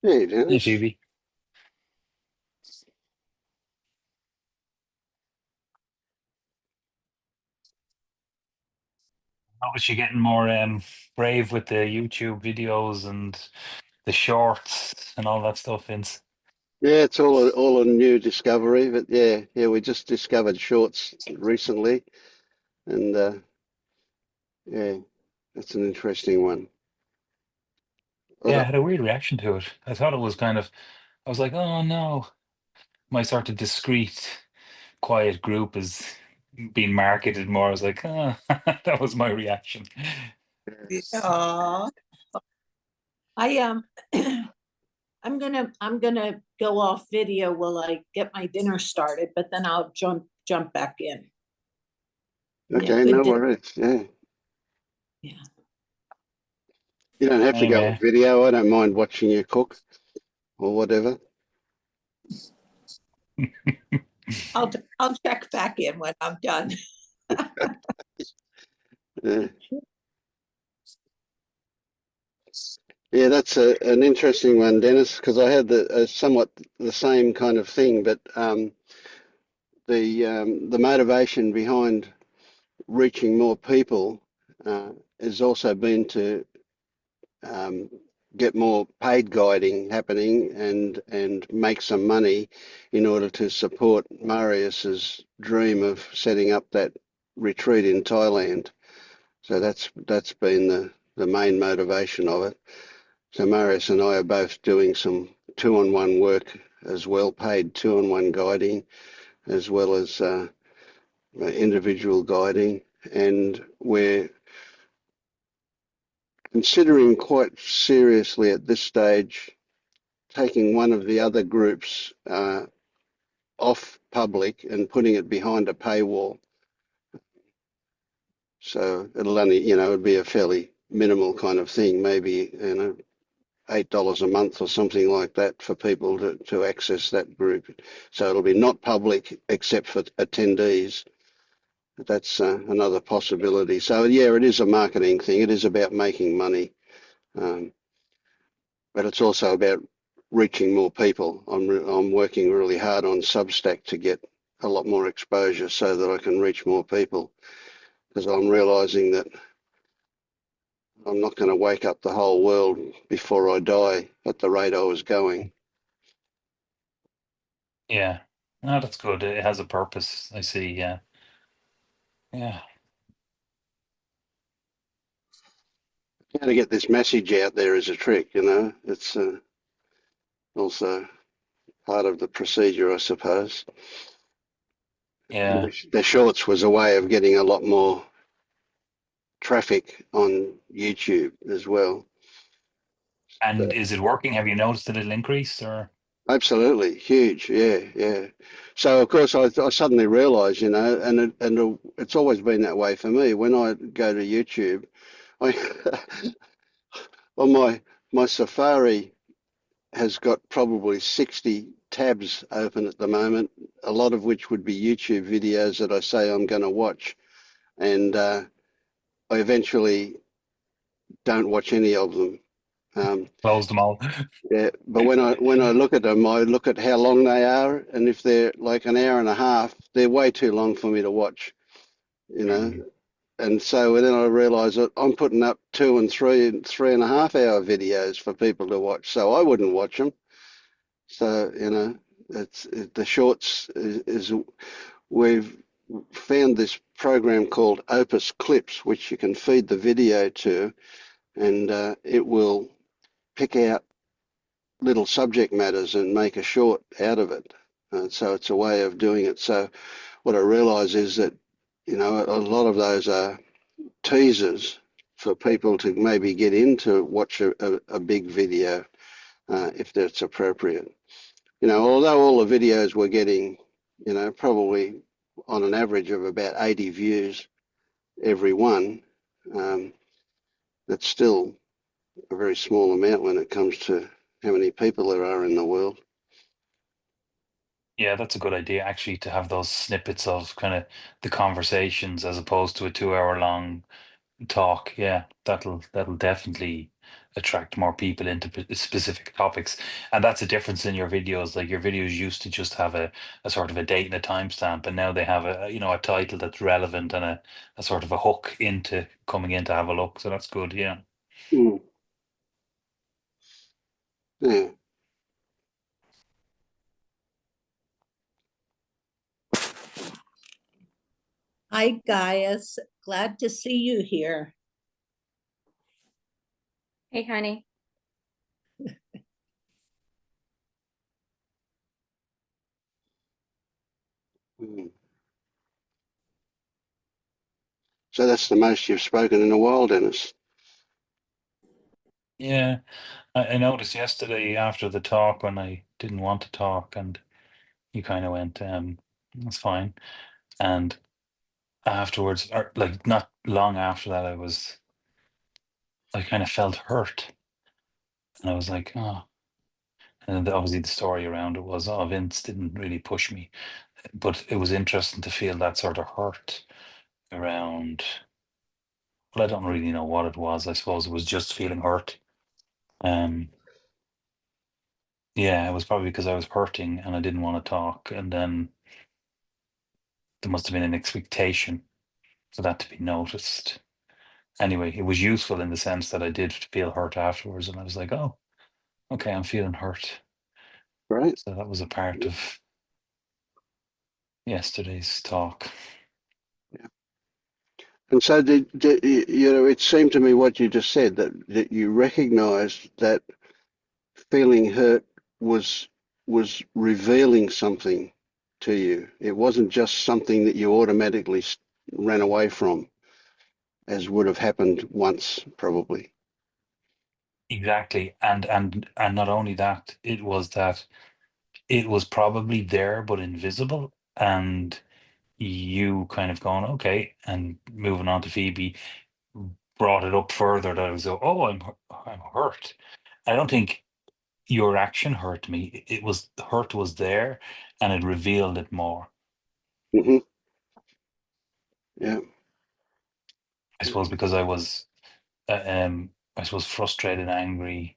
Hey, Hey, Dennis. Phoebe. Obviously, getting more brave with the YouTube videos and the shorts and all that stuff, Vince. Yeah, it's all a new discovery, but yeah, we just discovered shorts recently, and yeah, that's an interesting one. I Yeah, I don't- had a weird reaction to it. I thought it was kind of, I was like, oh no, my sort of discreet, quiet group is being marketed more. I was like, oh, that was my reaction. Aw, I I'm gonna go off video while I get my dinner started, but then I'll jump back in. Yeah, Okay, good no dinner. worries. Yeah, Yeah. you don't have to go with Anyway, video. I don't mind watching you cook or whatever. I'll check back in when I'm done. Yeah, yeah, that's an interesting one, Dennis, because I had somewhat the same kind of thing, but the motivation behind reaching more people has also been to um, get more paid guiding happening and make some money in order to support Marius's dream of setting up that retreat in Thailand. So that's been the main motivation of it. So Marius and I are both doing some two-on-one work as well, paid two-on-one guiding as well as individual guiding, and we're considering quite seriously at this stage taking one of the other groups off public and putting it behind a paywall. So it'll only, it'd be a fairly minimal kind of thing, maybe, $8 a month or something like that for people to access that group. So it'll be not public except for attendees. That's another possibility. So yeah, it is a marketing thing. It is about making money. Um, but it's also about reaching more people. I'm working really hard on Substack to get a lot more exposure so that I can reach more people because I'm realizing that I'm not going to wake up the whole world before I die at the rate I was going. yeah, no, that's good. It has a purpose. I see. Yeah, yeah, How to get this message out there is a trick. It's also part of the procedure, I suppose. yeah. The shorts was a way of getting a lot more traffic on YouTube as well. And So is it working? Have you noticed that it'll increase or? absolutely huge, yeah, yeah. So of course I suddenly realised, it's always been that way for me. When I go to YouTube, I on my Safari has got probably 60 tabs open at the moment, a lot of which would be YouTube videos that I say I'm going to watch, and I eventually don't watch any of them. Um, Close them all. yeah, but when I look at them, I look at how long they are, and if they're like an hour and a half, they're way too long for me to watch, you know. Mm. And so then I realise that I'm putting up 2 and 3 and 3.5 hour videos for people to watch, so I wouldn't watch them. So the shorts is we've found this program called Opus Clips, which you can feed the video to, and it will pick out little subject matters and make a short out of it. So it's a way of doing it. So what I realise is that a lot of those are teasers for people to maybe get in to watch a big video if that's appropriate. Although all the videos we're getting, probably on an average of about 80 views every one, um, that's still a very small amount when it comes to how many people there are in the world. Yeah, that's a good idea actually to have those snippets of kind of the conversations as opposed to a 2 hour long talk. Yeah, that'll definitely attract more people into specific topics. And that's a difference in your videos. Like your videos used to just have a sort of a date and a timestamp, and now they have a title that's relevant and a sort of a hook into coming in to have a look. So that's good. Yeah. Mm. Yeah. Hi, Gaius. Glad to see you here. Hey, honey. Mm. So that's the most you've spoken in a while, Dennis. Yeah. I noticed yesterday after the talk when I didn't want to talk, and you kind of went, that's fine. And afterwards, or like not long after that, I kind of felt hurt. And I was like, oh. And obviously the story around it was, oh, Vince didn't really push me. But it was interesting to feel that sort of hurt around, well, I don't really know what it was. I suppose it was just feeling hurt. Um, yeah, it was probably because I was hurting and I didn't want to talk. And then there must have been an expectation for that to be noticed. Anyway, it was useful in the sense that I did feel hurt afterwards, and I was like, oh, okay, I'm feeling hurt. Right. So that was a part of yesterday's talk. Yeah. And so it seemed to me what you just said, that you recognized that feeling hurt was revealing something to you. It wasn't just something that you automatically ran away from, as would have happened once, probably. Exactly. And not only that, it was probably there but invisible. And you kind of going, okay, and moving on to Phoebe brought it up further that I was, oh, I'm hurt. I don't think your action hurt me. It was the hurt was there, and it revealed it more. Hmm. Yeah. I suppose because I suppose frustrated, angry,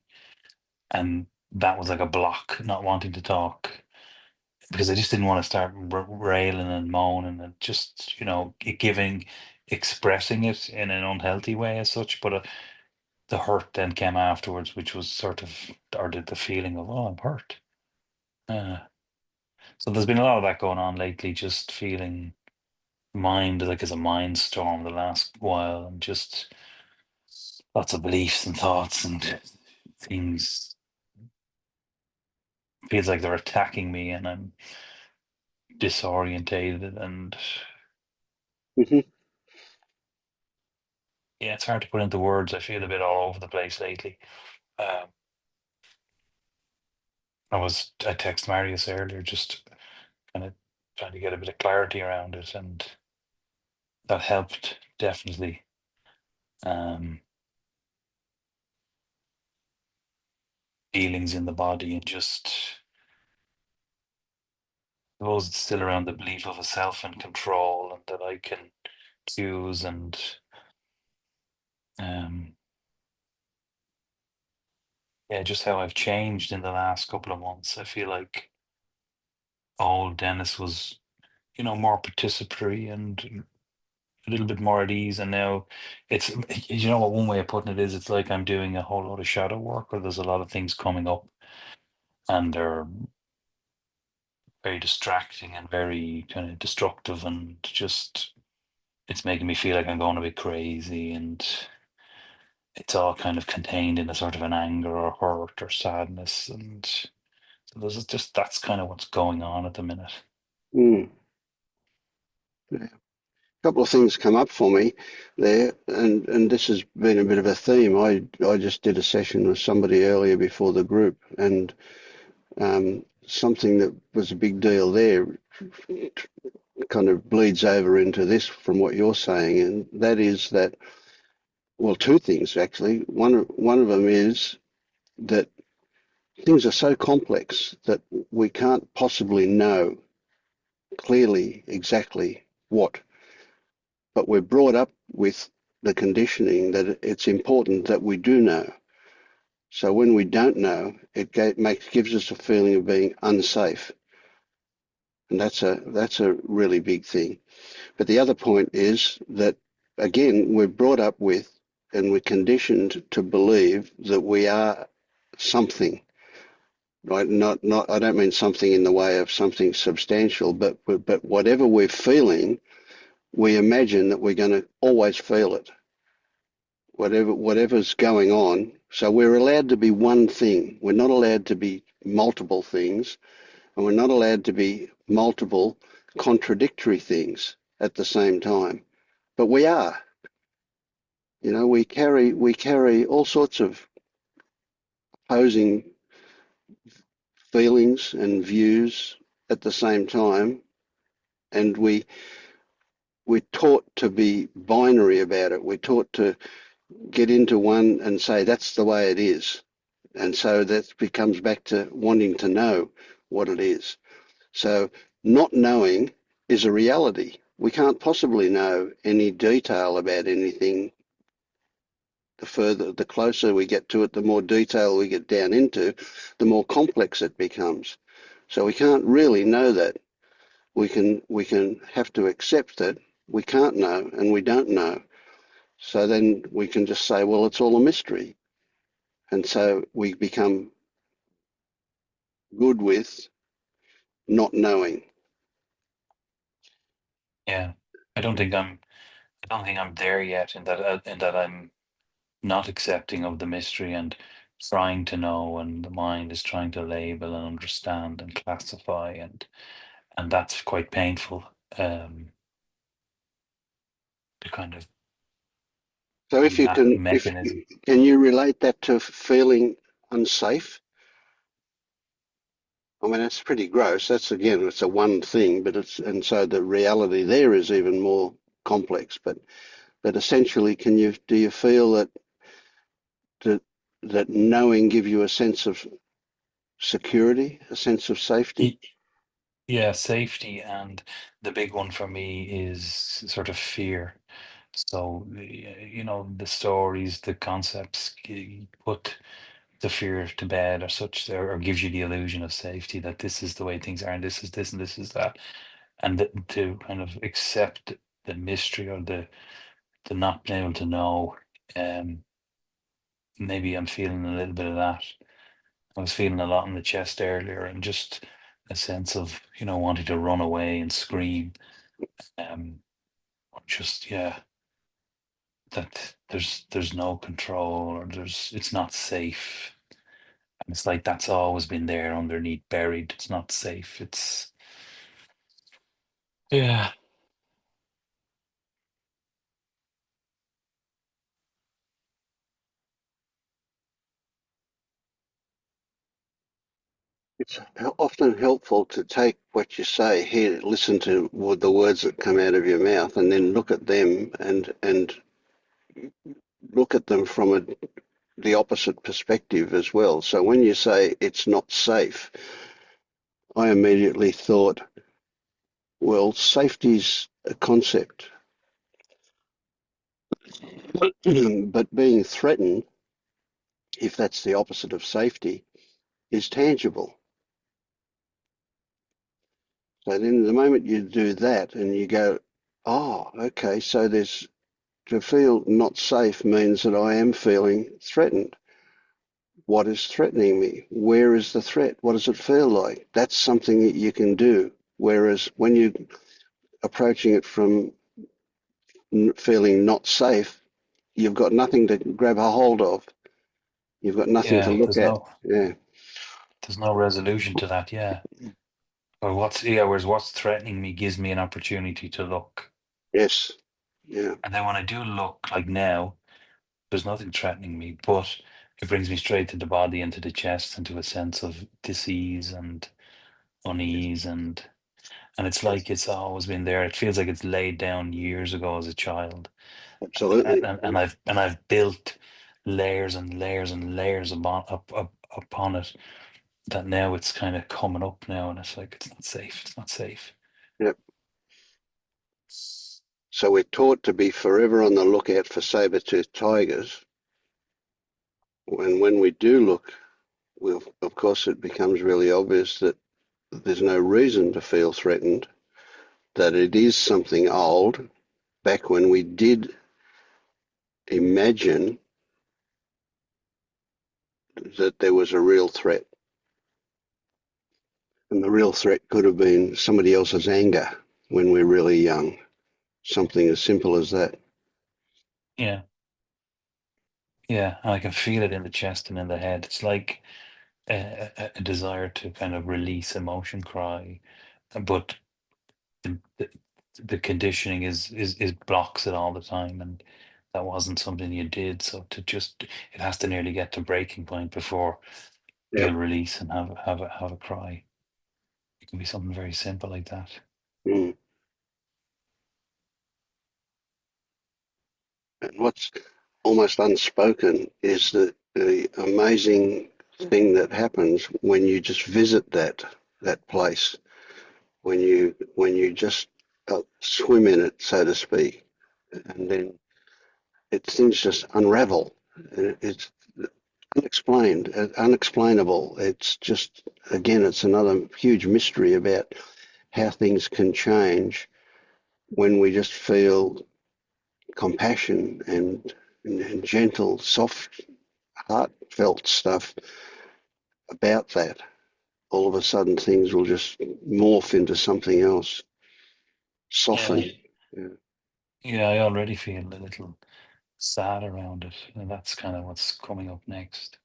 and that was like a block, not wanting to talk because I just didn't want to start railing and moaning and just expressing it in an unhealthy way as such. But the hurt then came afterwards, which was sort of, or the feeling of, oh, I'm hurt. Uh, so there's been a lot of that going on lately, just feeling mind like as a mind storm the last while, and just lots of beliefs and thoughts and things feels like they're attacking me, and I'm disorientated, and Hmm. yeah, it's hard to put into words. I feel a bit all over the place lately. um, I texted Marius earlier, just kind of trying to get a bit of clarity around it, and that helped definitely. um, Feelings in the body, and just, I suppose it's still around the belief of a self and control, and that I can choose, and um, yeah, just how I've changed in the last couple of months. I feel like old Dennis was, more participatory and a little bit more at ease, and now it's, what one way of putting it is, it's like I'm doing a whole lot of shadow work, or there's a lot of things coming up, and they're very distracting and very kind of destructive, and just it's making me feel like I'm going a bit crazy, and it's all kind of contained in a sort of an anger or hurt or sadness, and so there's just, that's kind of what's going on at the minute. Mm. Yeah. A couple of things come up for me there, and this has been a bit of a theme. I just did a session with somebody earlier before the group, and something that was a big deal there kind of bleeds over into this from what you're saying, and that is that, well, two things actually. One of them is that things are so complex that we can't possibly know clearly exactly what, but we're brought up with the conditioning that it's important that we do know. So when we don't know, it gives us a feeling of being unsafe, and that's a really big thing. But the other point is that again we're brought up with and we're conditioned to believe that we are something, right? Not I don't mean something in the way of something substantial, but whatever we're feeling, we imagine that we're going to always feel it, whatever's going on. So we're allowed to be one thing. We're not allowed to be multiple things, and we're not allowed to be multiple contradictory things at the same time. But we are. You know, we carry all sorts of opposing feelings and views at the same time, and we're taught to be binary about it. We're taught to get into one and say that's the way it is. And so that becomes back to wanting to know what it is. So not knowing is a reality. We can't possibly know any detail about anything. The closer we get to it, the more detail we get down into, the more complex it becomes. So we can't really know that. We can have to accept that we can't know and we don't know. So then we can just say, well, it's all a mystery. And so we become good with not knowing. Yeah. I don't think I'm I don't think I'm there yet in that I'm not accepting of the mystery and trying to know, and the mind is trying to label and understand and classify, and that's quite painful, to kind of So be if you that can, if mechanism. can you relate that to feeling unsafe? I mean, it's pretty gross. That's again, it's a one thing, but and so the reality there is even more complex. But essentially, do you feel that that knowing give you a sense of security, a sense of safety? Y- Yeah, safety, and the big one for me is sort of fear. So, the stories, the concepts put the fear to bed, or such, or gives you the illusion of safety, that this is the way things are, and this is this and this is that, and to kind of accept the mystery, or the not being able to know. Um, Maybe I'm feeling a little bit of that. I was feeling a lot in the chest earlier, and just a sense of wanting to run away and scream. Or just, yeah, that there's no control, or it's not safe. And it's like that's always been there underneath, buried. It's not safe. Yeah. It's often helpful to take what you say, hear, listen to the words that come out of your mouth, and then look at them and look at them from the opposite perspective as well. So when you say it's not safe, I immediately thought, well, safety's a concept, but being threatened, if that's the opposite of safety, is tangible. So then the moment you do that and you go, oh, okay, so to feel not safe means that I am feeling threatened. What is threatening me? Where is the threat? What does it feel like? That's something that you can do. Whereas when you're approaching it from feeling not safe, you've got nothing to grab a hold of. You've got nothing to Yeah, look at. Yeah. there's no resolution to that. Yeah. Or whereas what's threatening me gives me an opportunity to look. Yes. Yeah. And then when I do look, like now, there's nothing threatening me, but it brings me straight to the body and to the chest, and to a sense of dis-ease and unease, and it's like it's always been there. It feels like it's laid down years ago as a child. Absolutely. And I've built layers and layers and layers upon it, that now it's kind of coming up now, and it's like it's not safe. It's not safe. Yep. So we're taught to be forever on the lookout for saber-toothed tigers, And when we do look, of course, it becomes really obvious that there's no reason to feel threatened, that it is something old, back when we did imagine that there was a real threat. And the real threat could have been somebody else's anger when we're really young. Something as simple as that. Yeah, yeah, and I can feel it in the chest and in the head. It's like a desire to kind of release emotion, cry, but the, the the conditioning is blocks it all the time, and that wasn't something you did. So to just it has to nearly get to breaking point before Yep. you'll release and have a cry. It can be something very simple like that. Mm. And what's almost unspoken is the amazing thing that happens when you just visit that place, when you just swim in it, so to speak, and then things just unravel. And it's unexplained, unexplainable. It's just, again, it's another huge mystery about how things can change when we just feel compassion and gentle, soft, heartfelt stuff about that. All of a sudden, things will just morph into something else, Yeah, soften. Yeah. yeah, I already feel a little sad around it, and that's kind of what's coming up next.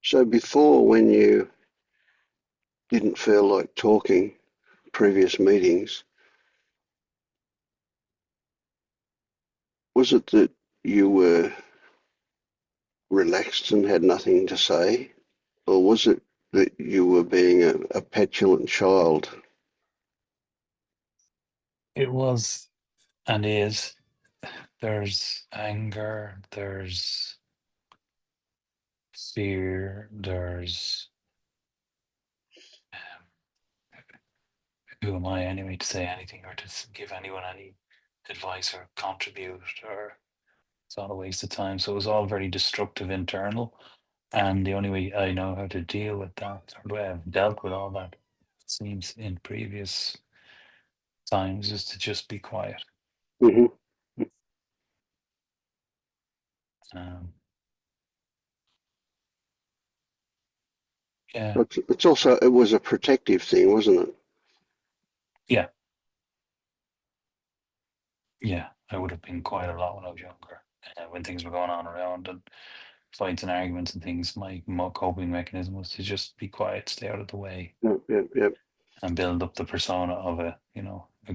So before, when you didn't feel like talking, previous meetings, was it that you were relaxed and had nothing to say? Or was it that you were being a petulant child? It was and is. There's anger, there's fear, there's who am I anyway to say anything or to give anyone any advice or contribute, or it's all a waste of time. So it was all very destructive internal. And the only way I know how to deal with that, or the way I've dealt with all that, it seems in previous times, is to just be quiet. Hmm. Um, yeah, But it's also, it was a protective thing, wasn't it? yeah, yeah. I would have been quiet a lot when I was younger, when things were going on around and fights and arguments and things. My coping mechanism was to just be quiet, stay out of the way, Yep, yep, yep, and build up the persona of a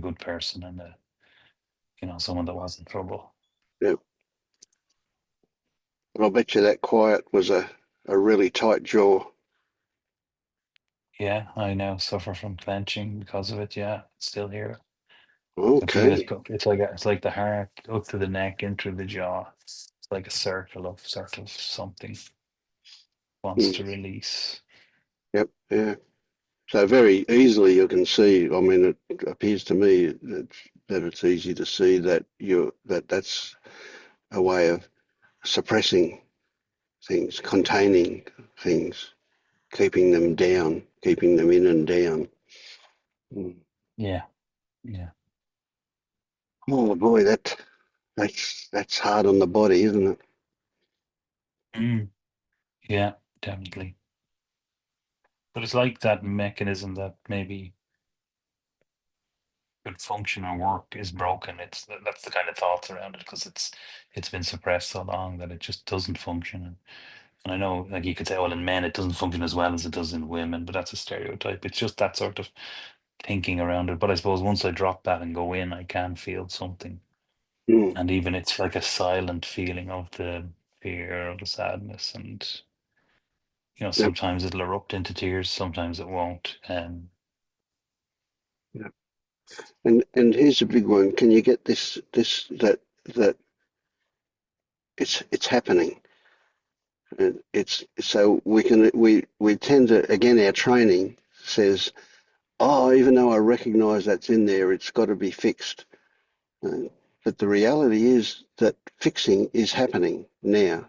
good person and someone that wasn't trouble. yep. But I'll bet you that quiet was a really tight jaw. Yeah, I now suffer from clenching because of it. Yeah, it's still here. I feel it. Okay. It's like the heart up to the neck, into the jaw. It's like a circle of sort of something wants Mm, to release. yep, yeah. So very easily you can see, I mean, it appears to me that it's easy to see that that's a way of suppressing things, containing things, keeping them down, keeping them in and down. Mm. Yeah, yeah, Oh boy, that. That's hard on the body, isn't it? Mm, yeah, definitely. But it's like that mechanism that maybe could function or work is broken. That's the kind of thoughts around it because it's been suppressed so long that it just doesn't function. And I know, like you could say, well, in men it doesn't function as well as it does in women, but that's a stereotype. It's just that sort of thinking around it. But I suppose once I drop that and go in, I can feel something. Mm, And even it's like a silent feeling of the fear or the sadness. And, yep, sometimes it'll erupt into tears, sometimes it won't. yep. And here's a big one. Can you get this that it's happening? And it's so we tend to, again, our training says, oh, even though I recognise that's in there, it's got to be fixed. Uh, but the reality is that fixing is happening now,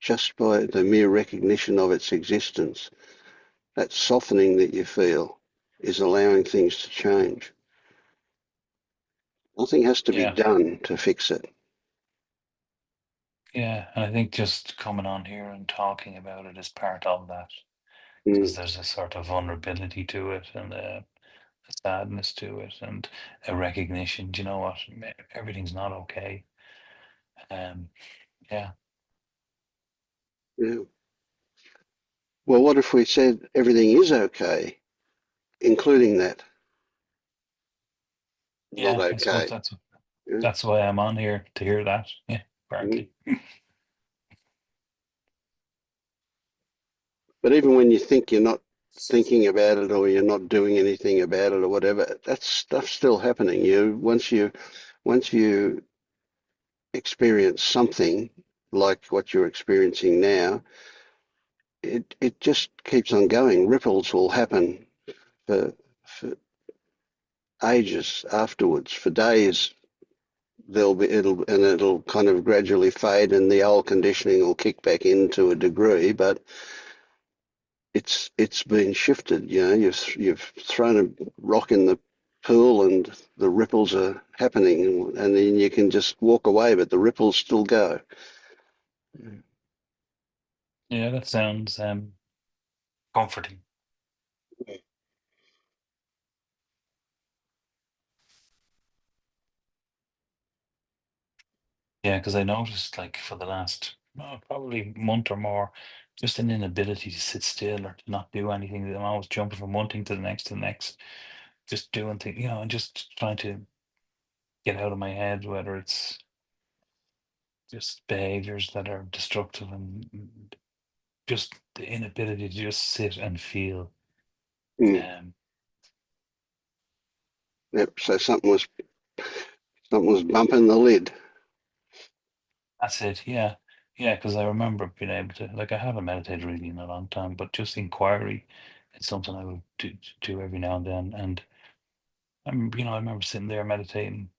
just by the mere recognition of its existence. That softening that you feel is allowing things to change. Nothing has to be Yeah, done to fix it. yeah. And I think just coming on here and talking about it is part of that because Mm, there's a sort of vulnerability to it and a sadness to it and a recognition. Do you know what? Everything's not okay. Um, yeah, yeah. Well, what if we said everything is okay, including that not yeah. I suppose okay? that's Yeah. that's why I'm on here to hear that. Yeah, Mm. partly. But even when you think you're not thinking about it or you're not doing anything about it or whatever, that stuff's still happening. Once you experience something like what you're experiencing now, it just keeps on going. Ripples will happen for ages afterwards, for days. It'll kind of gradually fade, and the old conditioning will kick back in to a degree, but it's been shifted. You've thrown a rock in the pool, and the ripples are happening, and then you can just walk away, but the ripples still go. Yeah, that sounds comforting. Yeah, because I noticed like for the last probably month or more, just an inability to sit still or to not do anything. I'm always jumping from one thing to the next, just doing things, and just trying to get out of my head, whether it's just behaviors that are destructive and just the inability to just sit and feel. Mm. Um, Yep. So something was bumping the lid. that's it. Yeah. Yeah. Because I remember being able to, like, I haven't meditated really in a long time, but just inquiry is something I would do every now and then. And I remember sitting there meditating,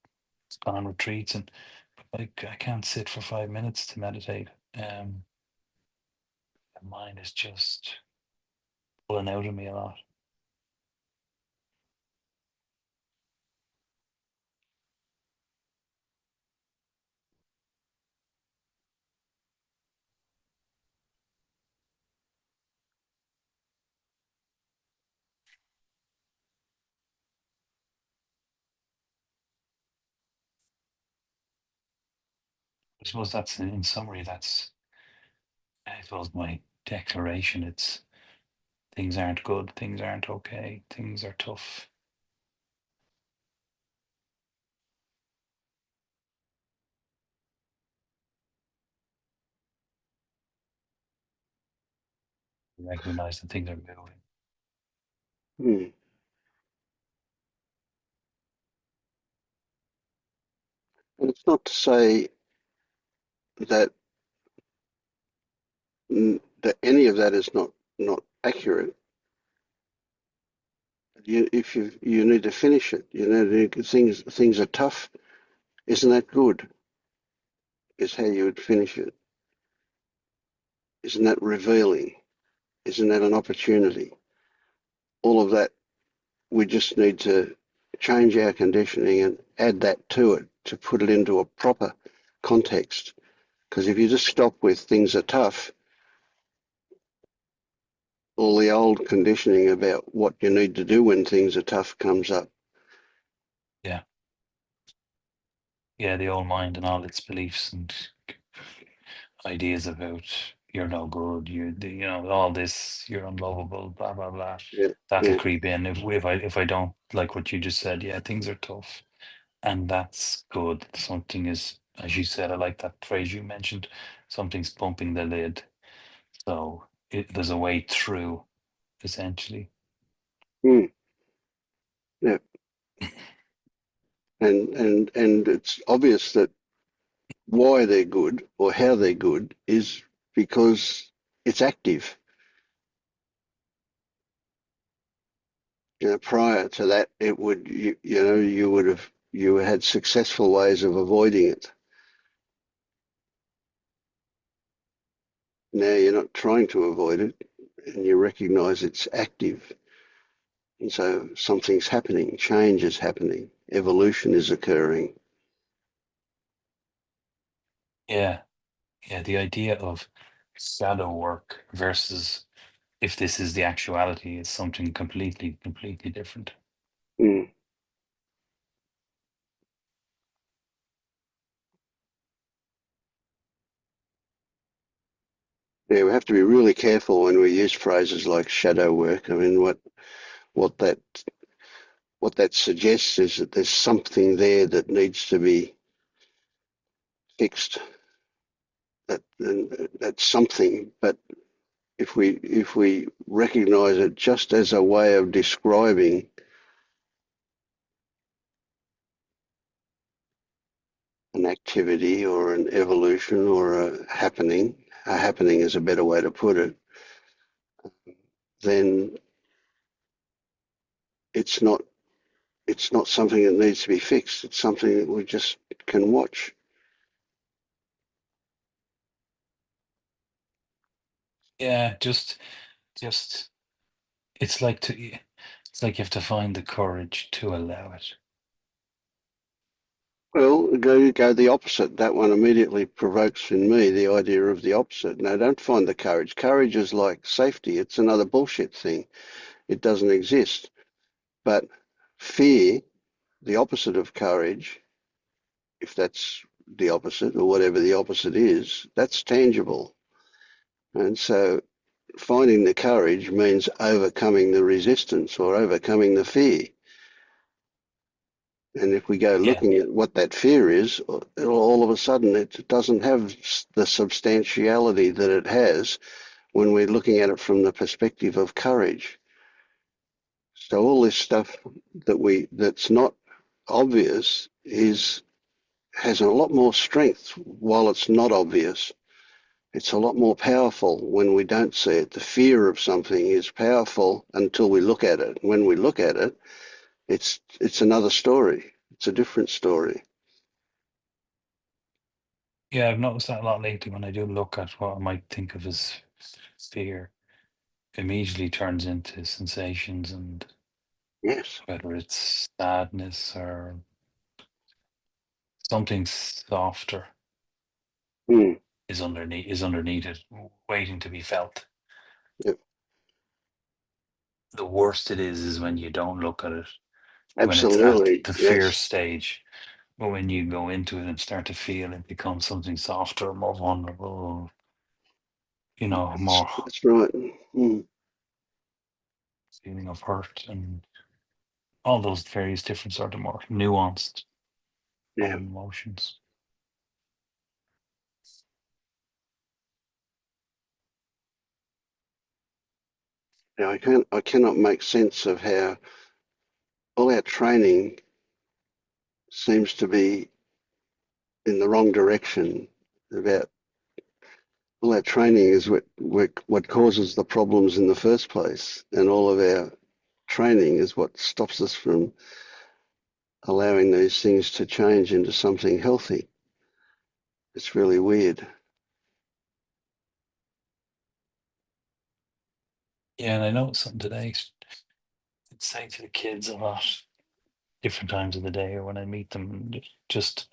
gone on retreats, and like, I can't sit for 5 minutes to meditate. The mind is just pulling out of me a lot. I suppose that's in summary, I suppose my declaration. It's things aren't good, things aren't okay, things are tough. Recognize that things are moving. Mm. And it's not to say that that any of that is not accurate. If you need to finish it, things are tough. Isn't that good? Is how you would finish it. Isn't that revealing? Isn't that an opportunity? All of that, we just need to change our conditioning and add that to it to put it into a proper context. Because if you just stop with things are tough, all the old conditioning about what you need to do when things are tough comes up. Yeah. Yeah, the old mind and all its beliefs and ideas about you're no good, you know, all this, you're unlovable, blah blah blah. Yeah, That'll yeah. creep in if I don't like what you just said. Yeah, things are tough, and that's good. Something is, as you said, I like that phrase you mentioned. Something's bumping the lid, so there's a way through, essentially. Mm, yeah. And it's obvious that why they're good or how they're good is because it's active. You know, prior to that, it would you know you had successful ways of avoiding it. Now you're not trying to avoid it, and you recognise it's active, and so something's happening, change is happening, evolution is occurring. Yeah, yeah. The idea of shadow work versus if this is the actuality is something completely different. Mm. Yeah, we have to be really careful when we use phrases like shadow work. I mean, what that what that suggests is that there's something there that needs to be fixed. That's something. But if we recognise it just as a way of describing an activity or an evolution or a happening is a better way to put it, then it's not it's not something that needs to be fixed. It's something that we just can watch. Yeah, just it's like you have to find the courage to allow it. Well, go the opposite. That one immediately provokes in me the idea of the opposite. No, don't find the courage. Courage is like safety. It's another bullshit thing. It doesn't exist. But fear, the opposite of courage, if that's the opposite or whatever the opposite is, that's tangible. And so finding the courage means overcoming the resistance or overcoming the fear. And if we go Yeah, looking at what that fear is, all of a sudden it doesn't have the substantiality that it has when we're looking at it from the perspective of courage. So all this stuff that's not obvious has a lot more strength while it's not obvious. It's a lot more powerful when we don't see it. The fear of something is powerful until we look at it. When we look at it, it's another story. It's a different story. yeah. I've noticed that a lot lately when I do look at what I might think of as fear, immediately turns into sensations, and Yes. whether it's sadness or something softer Mm, is underneath it, waiting to be felt. yep. The worst it is when you don't look at it, when it's at Absolutely. the fear Yes. stage. But when you go into it and start to feel it becomes something softer, more vulnerable, more That's right. Mm, feeling of hurt and all those various different sort of more nuanced yeah. emotions. Now I cannot make sense of how all our training seems to be in the wrong direction. About all our training is what causes the problems in the first place, and all of our training is what stops us from allowing these things to change into something healthy. It's really weird. Yeah, and I know something today. It's saying to the kids a lot. different times of the day or when I meet them. And just,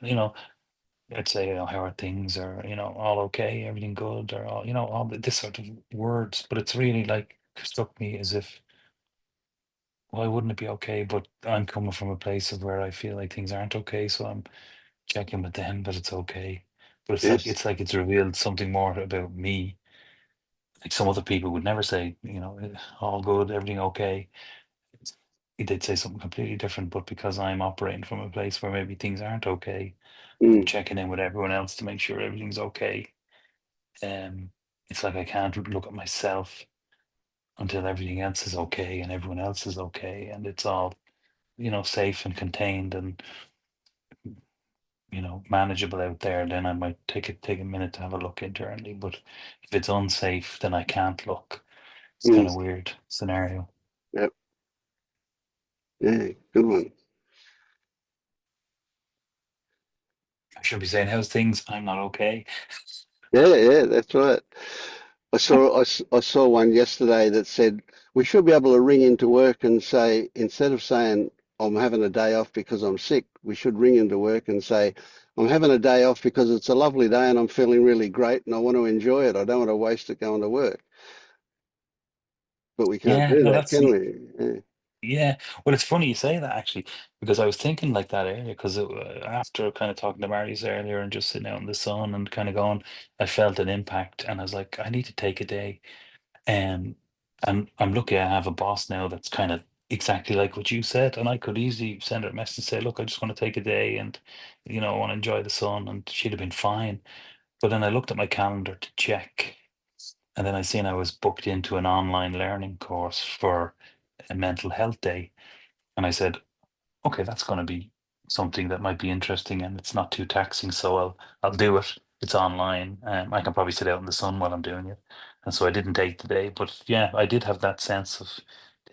I'd say, how are things, or, all okay, everything good, or all, this sort of words. But it's really like struck me as if, why wouldn't it be okay? But I'm coming from a place of where I feel like things aren't okay. So I'm checking with them that it's okay. But Yes. it's revealed something more about me. Like some other people would never say, all good, everything okay. They'd say something completely different. But because I'm operating from a place where maybe things aren't okay, I'm Mm, checking in with everyone else to make sure everything's okay. Um, it's like I can't look at myself until everything else is okay and everyone else is okay and it's all, safe and contained and, manageable out there. Then I might take a minute to have a look internally. But if it's unsafe, then I can't look. It's kind mm, of weird scenario. yep. Yeah, good one. I should be saying, how's things? I'm not okay. Yeah, yeah, that's right. I saw one yesterday that said we should be able to ring into work and say, instead of saying I'm having a day off because I'm sick, we should ring into work and say I'm having a day off because it's a lovely day and I'm feeling really great and I want to enjoy it. I don't want to waste it going to work. But we can't Yeah, do no, that, can we? Yeah. yeah. Well, it's funny you say that actually, because I was thinking like that earlier. Because after kind of talking to Marius earlier and just sitting out in the sun and kind of going, I felt an impact, and I was like, I need to take a day. Um, and I'm lucky I have a boss now that's kind of exactly like what you said, and I could easily send her a message and say, look, I just want to take a day, and I want to enjoy the sun, and she'd have been fine. But then I looked at my calendar to check, and then I seen I was booked into an online learning course for a mental health day. And I said, okay, that's going to be something that might be interesting and it's not too taxing. So I'll do it. It's online. I can probably sit out in the sun while I'm doing it. And so I didn't take the day. But yeah, I did have that sense of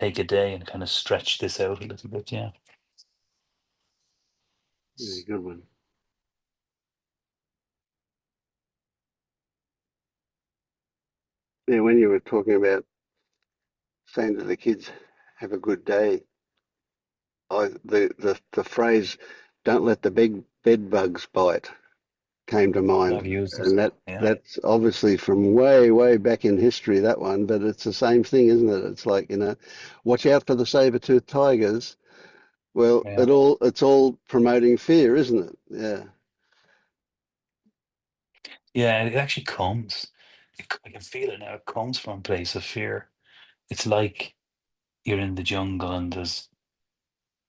take a day and kind of stretch this out a little bit. Yeah. Yeah, good one. Yeah, when you were talking about saying to the kids, have a good day, the phrase, don't let the big bed bugs bite, came to I've mind. used it. And Yeah. that's obviously from way, way back in history, that one, but it's the same thing, isn't it? It's like, watch out for the saber-toothed tigers. Well, Yeah. it's all promoting fear, isn't it? Yeah. Yeah. It actually comes. I can feel it now. It comes from a place of fear. It's like you're in the jungle and there's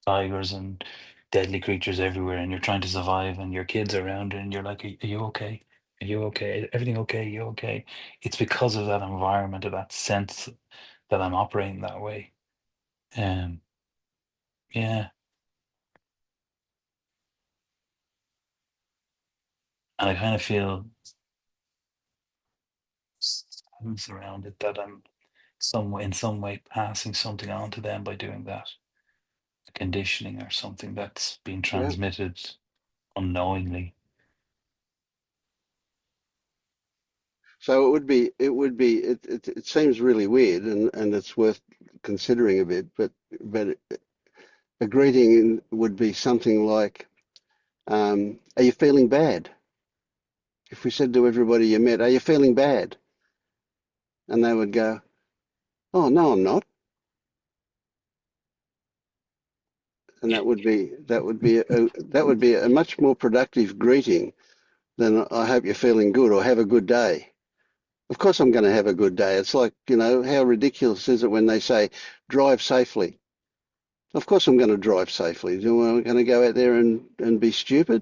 tigers and deadly creatures everywhere, and you're trying to survive, and your kids are around, and you're like, are you okay? Are you okay? Everything okay? You okay? It's because of that environment, of that sense that I'm operating that way. Um, yeah, and I kind of feel surrounded that I'm in some way passing something on to them by doing that. Conditioning or something that's being Yeah. transmitted unknowingly. So it seems really weird and it's worth considering a bit, but a greeting would be something like, are you feeling bad? If we said to everybody you met, are you feeling bad? And they would go, oh, no, I'm not. And that would be a much more productive greeting than I hope you're feeling good or have a good day. Of course I'm going to have a good day. It's like, how ridiculous is it when they say drive safely? Of course I'm going to drive safely. Do I going to go out there and be stupid?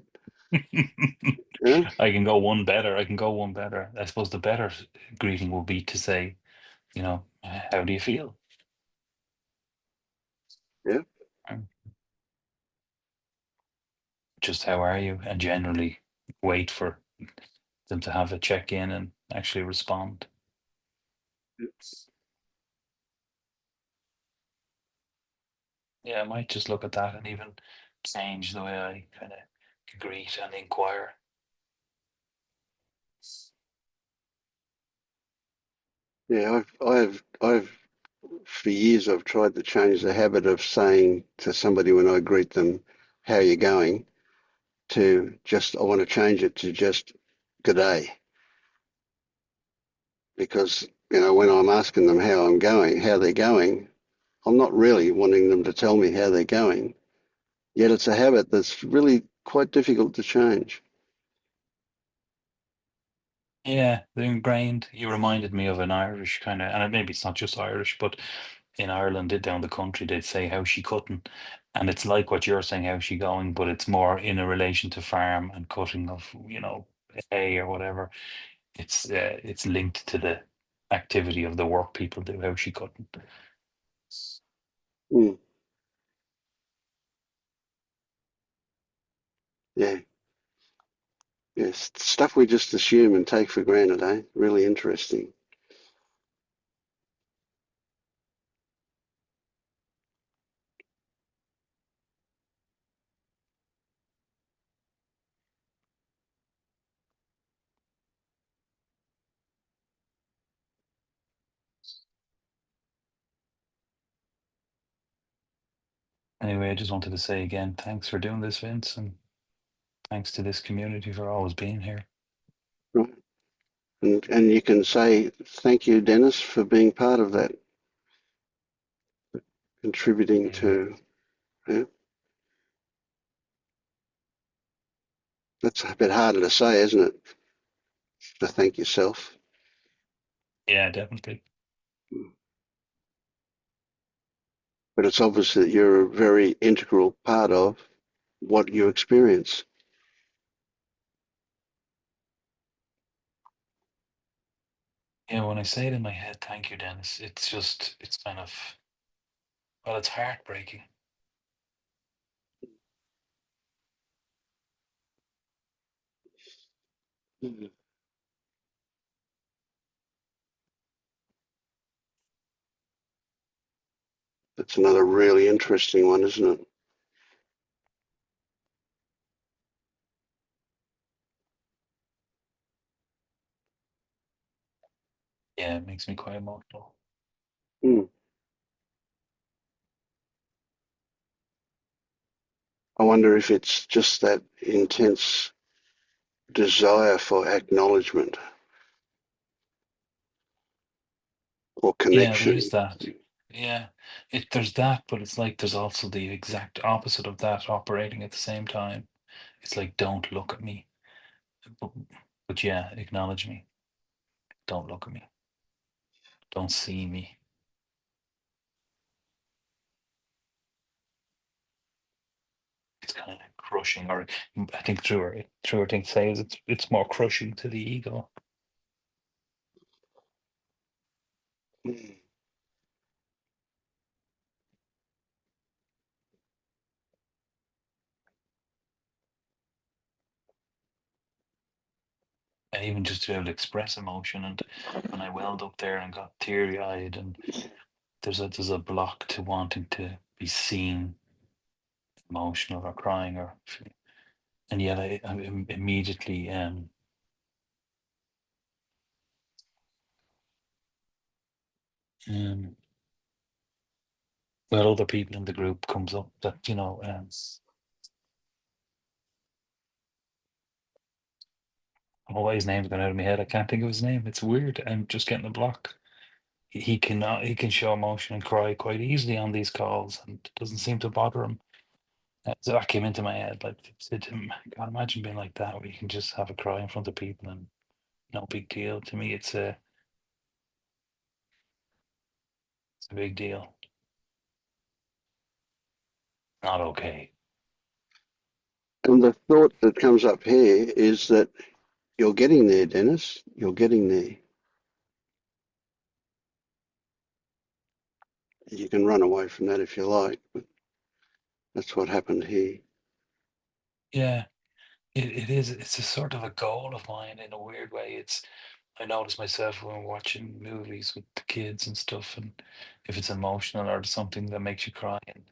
Yeah, I can go one better. I can go one better. I suppose the better greeting will be to say, how do you feel? yeah, Um, Just how are you? And generally wait for them to have a check in and actually respond. Yeah, I might just look at that and even change the way I kind of greet and inquire. yeah. I've for years I've tried to change the habit of saying to somebody when I greet them, "How you going?" to just I want to change it to just "Good day," because when I'm asking them how I'm going, how they're going, I'm not really wanting them to tell me how they're going. Yet it's a habit that's really quite difficult to change. Yeah, they're ingrained. You reminded me of an Irish kind of, and maybe it's not just Irish, but in Ireland, down the country, they'd say how she cutting, and it's like what you're saying, how she going, but it's more in a relation to farm and cutting of hay or whatever. It's linked to the activity of the work people do. How she cutting. Mm, yeah, yes, stuff we just assume and take for granted, eh? Really interesting. Anyway, I just wanted to say again, thanks for doing this, Vince, and thanks to this community for always being here. Right. And you can say thank you, Dennis, for being part of that, contributing Yeah, to. Yeah, that's a bit harder to say, isn't it? To thank yourself. yeah, definitely. But it's obvious that you're a very integral part of what you experience. Yeah, when I say it in my head, thank you, Dennis. It's kind of, well, it's heartbreaking. Mm. That's another really interesting one, isn't it? Yeah, it makes me quite emotional. Mm. I wonder if it's just that intense desire for acknowledgement or Yeah, there is connection. that. Yeah, there's that, but it's like there's also the exact opposite of that operating at the same time. It's like, don't look at me. But, but yeah, acknowledge me. Don't look at me. Don't see me. It's kind of crushing, or I think truer thing to say is it's more crushing to the ego. Mm. And even just to be able to express emotion. And when I welled up there and got teary eyed, and there's a block to wanting to be seen, emotional or crying or, and yet I immediately um well, other people in the group comes up that oh, his name's gone out of my head. I can't think of his name. It's weird. I'm just getting a block. He can show emotion and cry quite easily on these calls, and it doesn't seem to bother him. So that came into my head. Like, I said to him, I can't imagine being like that, where you can just have a cry in front of people and no big deal. To me, it's a big deal. Not okay. And the thought that comes up here is that you're getting there, Dennis. You're getting there. You can run away from that if you like, but that's what happened here. Yeah, it is. It's a sort of a goal of mine in a weird way. I notice myself when I'm watching movies with the kids and stuff, and if it's emotional or something that makes you cry, and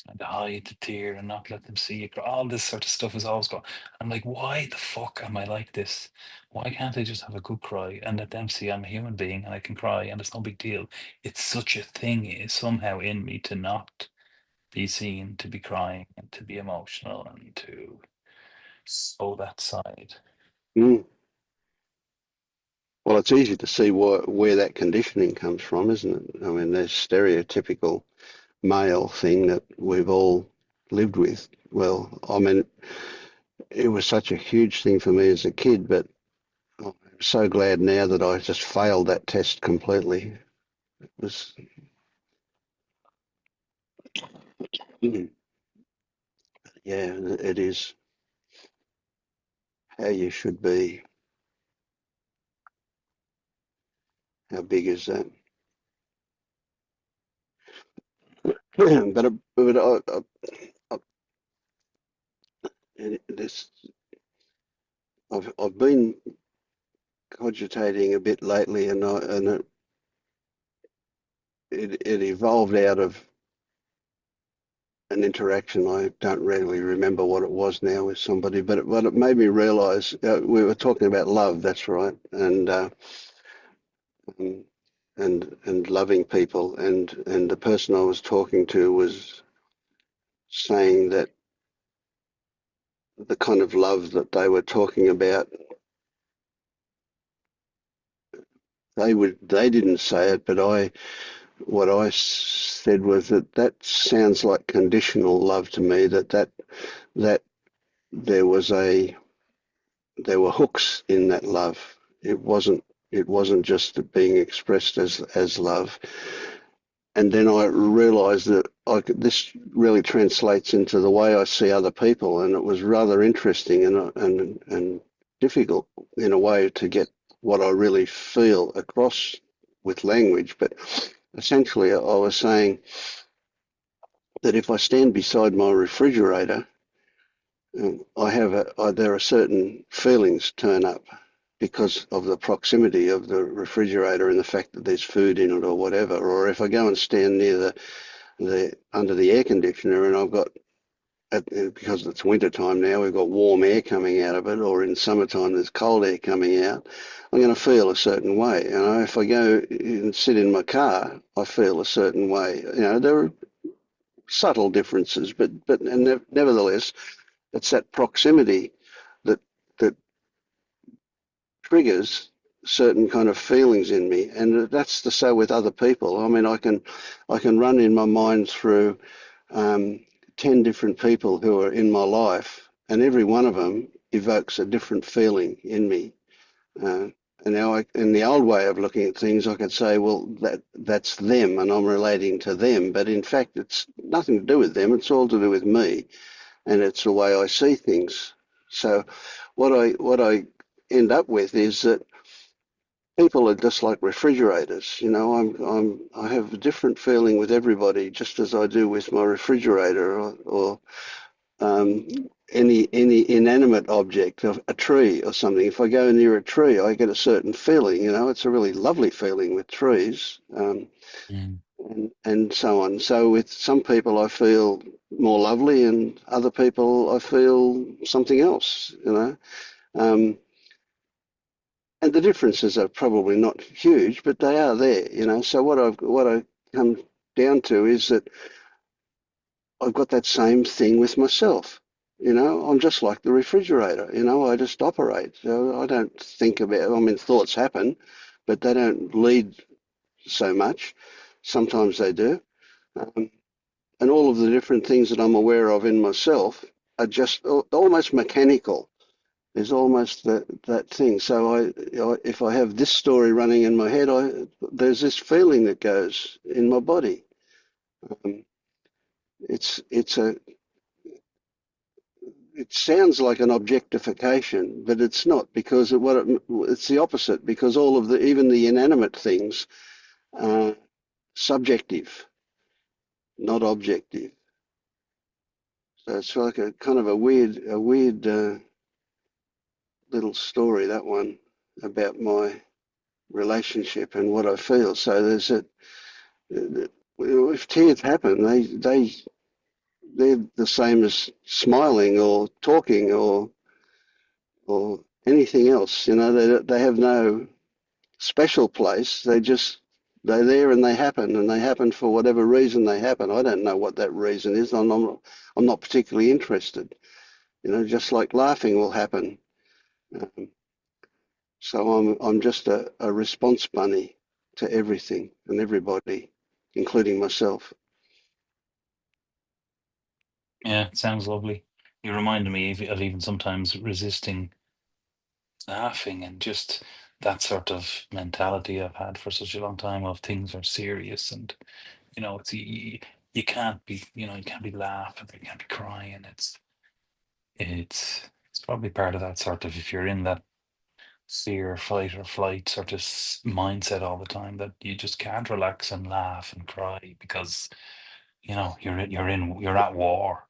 and hide the tear and not let them see you cry. All this sort of stuff is always going. I'm like, why the fuck am I like this? Why can't I just have a good cry and let them see I'm a human being and I can cry and it's no big deal? It's such a thing somehow in me to not be seen, to be crying and to be emotional and to show that side. Mm. Well, it's easy to see where that conditioning comes from, isn't it? I mean, there's stereotypical male thing that we've all lived with. Well, I mean, it was such a huge thing for me as a kid, but I'm so glad now that I just failed that test completely. It was, yeah, it is how you should be. How big is that? I, this, I've been cogitating a bit lately, and it evolved out of an interaction. I don't really remember what it was now with somebody, but it made me realise we were talking about love. That's right, and and loving people, and the person I was talking to was saying that the kind of love that they were talking about, they didn't say it, but what I said was that sounds like conditional love to me. That there was there were hooks in that love. It wasn't just being expressed as love. And then I realised that this really translates into the way I see other people, and it was rather interesting and difficult in a way to get what I really feel across with language. But essentially, I was saying that if I stand beside my refrigerator, there are certain feelings turn up because of the proximity of the refrigerator and the fact that there's food in it or whatever. Or if I go and stand near the under the air conditioner and I've got because it's winter time now, we've got warm air coming out of it, or in summertime there's cold air coming out, I'm going to feel a certain way. If I go and sit in my car, I feel a certain way. There are subtle differences, but nevertheless, it's that proximity that that triggers certain kind of feelings in me, and that's the so with other people. I mean, I can run in my mind through 10 different people who are in my life, and every one of them evokes a different feeling in me. Uh, and now, in the old way of looking at things, I could say, well, that's them, and I'm relating to them. But in fact, it's nothing to do with them. It's all to do with me, and it's the way I see things. So, what I end up with is that people are just like refrigerators. I have a different feeling with everybody, just as I do with my refrigerator or um, any inanimate object, a tree or something. If I go near a tree, I get a certain feeling. It's a really lovely feeling with trees, Mm. and so on. So with some people, I feel more lovely, and other people, I feel something else. Um, and the differences are probably not huge, but they are there. So what I come down to is that I've got that same thing with myself. I'm just like the refrigerator. I just operate. So I don't think about. I mean, thoughts happen, but they don't lead so much. Sometimes they do, um, and all of the different things that I'm aware of in myself are just almost mechanical. There's almost that thing. So if I have this story running in my head, there's this feeling that goes in my body. Um, it's a it sounds like an objectification, but it's not, because it's the opposite, because all of even the inanimate things are subjective, not objective. So it's like a kind of a weird little story, that one, about my relationship and what I feel. So there's if tears happen, they they're the same as smiling or talking or anything else. You know, they have no special place. They're there and they happen for whatever reason they happen. I don't know what that reason is. I'm not particularly interested. You know, just like laughing will happen. Um, so I'm just a response bunny to everything and everybody, including myself. Yeah, it sounds lovely. You reminded me of even sometimes resisting laughing and just that sort of mentality I've had for such a long time of things are serious and it's you can't be you can't be laughing, you can't be crying. It's probably part of that sort of if you're in that fear, fight or flight sort of mindset all the time that you just can't relax and laugh and cry because you're at war.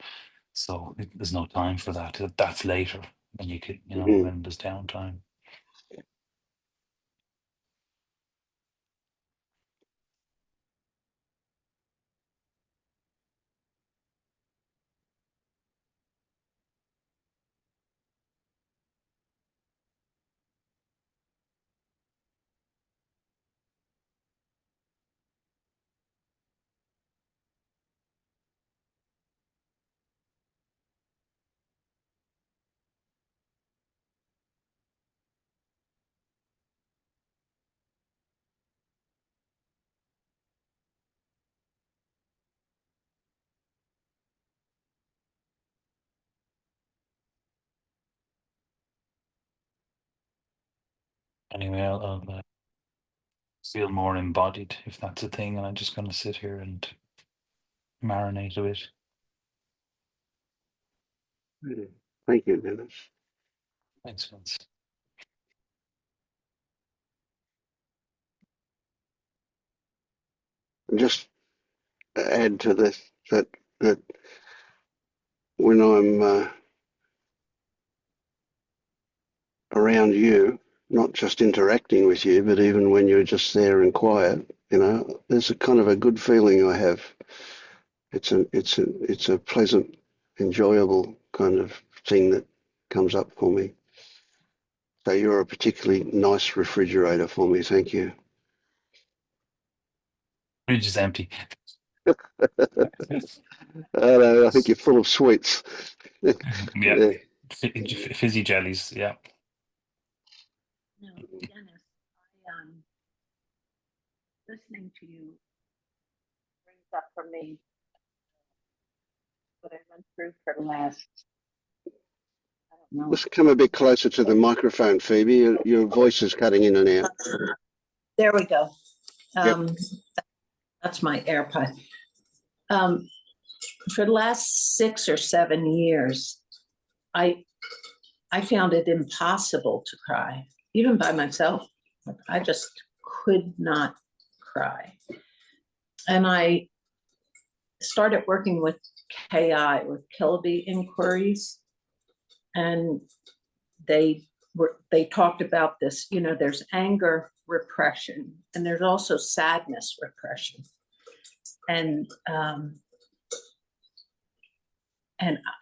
So there's no time for that. That's later when you could, Mm. when there's downtime. Anyway, I'll feel more embodied if that's a thing, and I'm just going to sit here and marinate a bit. Yeah. Thank you, Dennis. Thanks, Vince. And just add to this that when I'm around you, not just interacting with you, but even when you're just there and quiet, there's a kind of a good feeling I have. It's a pleasant, enjoyable kind of thing that comes up for me. So you're a particularly nice refrigerator for me. Thank you. Fridge is empty. I know, I think you're full of sweets. Yeah, Yeah. fizzy jellies. Yeah. No, Dennis, listening to you brings up for me what I went through for the last, I don't know. Just come a bit closer to the microphone, Phoebe. Your voice is cutting in and out. There we go. Yep. That's my AirPod. For the last 6 or 7 years, I found it impossible to cry, even by myself. I just could not cry. And I started working with KI, with Kilby inquiries, and they talked about this, there's anger repression, and there's also sadness repression. And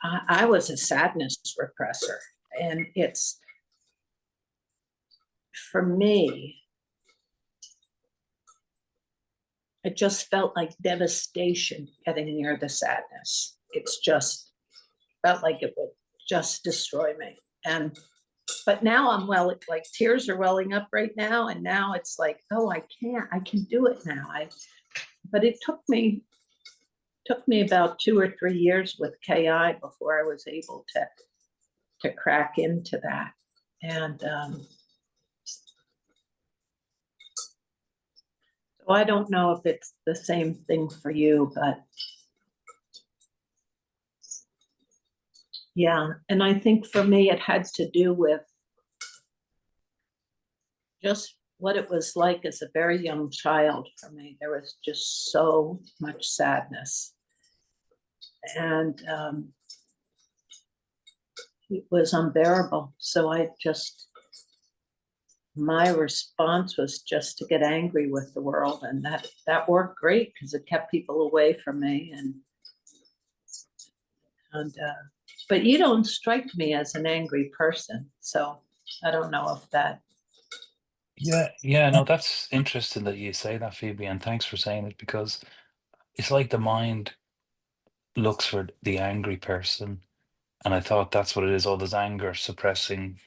I was a sadness repressor. And it's, for me, it just felt like devastation getting near the sadness. It's just felt like it would just destroy me. But now I'm like tears are welling up right now. And now it's like, oh, I can do it now. But it took me about 2 or 3 years with KI before I was able to crack into that. And so I don't know if it's the same thing for you, but yeah. And I think for me, it had to do with just what it was like as a very young child for me. There was just so much sadness. And it was unbearable. So my response was just to get angry with the world. And that worked great because it kept people away from me. And And but you don't strike me as an angry person, so I don't know if that. Yeah, no, that's interesting that you say that, Phoebe, and thanks for saying it, because it's like the mind looks for the angry person, and I thought that's what it is, all this anger suppressing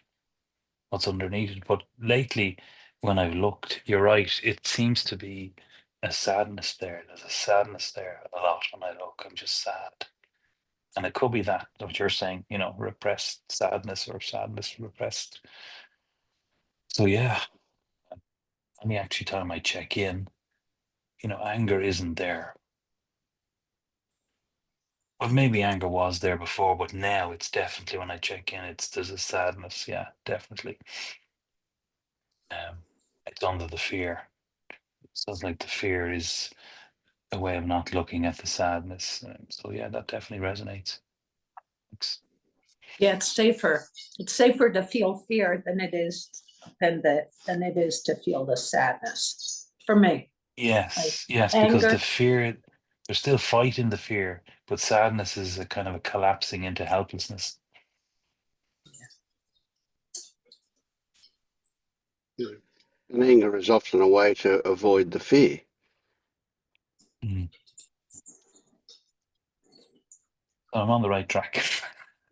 what's underneath it. But lately, when I've looked, you're right, it seems to be a sadness there. There's a sadness there a lot when I look. I'm just sad. And it could be that, what you're saying, repressed sadness or sadness repressed. So yeah, any actually time I check in, anger isn't there. Well, maybe anger was there before, but now it's definitely, when I check in, there's a sadness. Yeah, definitely. It's under the fear. It sounds like the fear is a way of not looking at the sadness. So yeah, that definitely resonates. Thanks. Yeah, it's safer. It's safer to feel fear than it is to feel the sadness. For me, like Yes, because the anger. fear, there's still fighting the fear, but sadness is a kind of a collapsing into helplessness. And anger is often a way to avoid the fear. Mm. So I'm on the right track.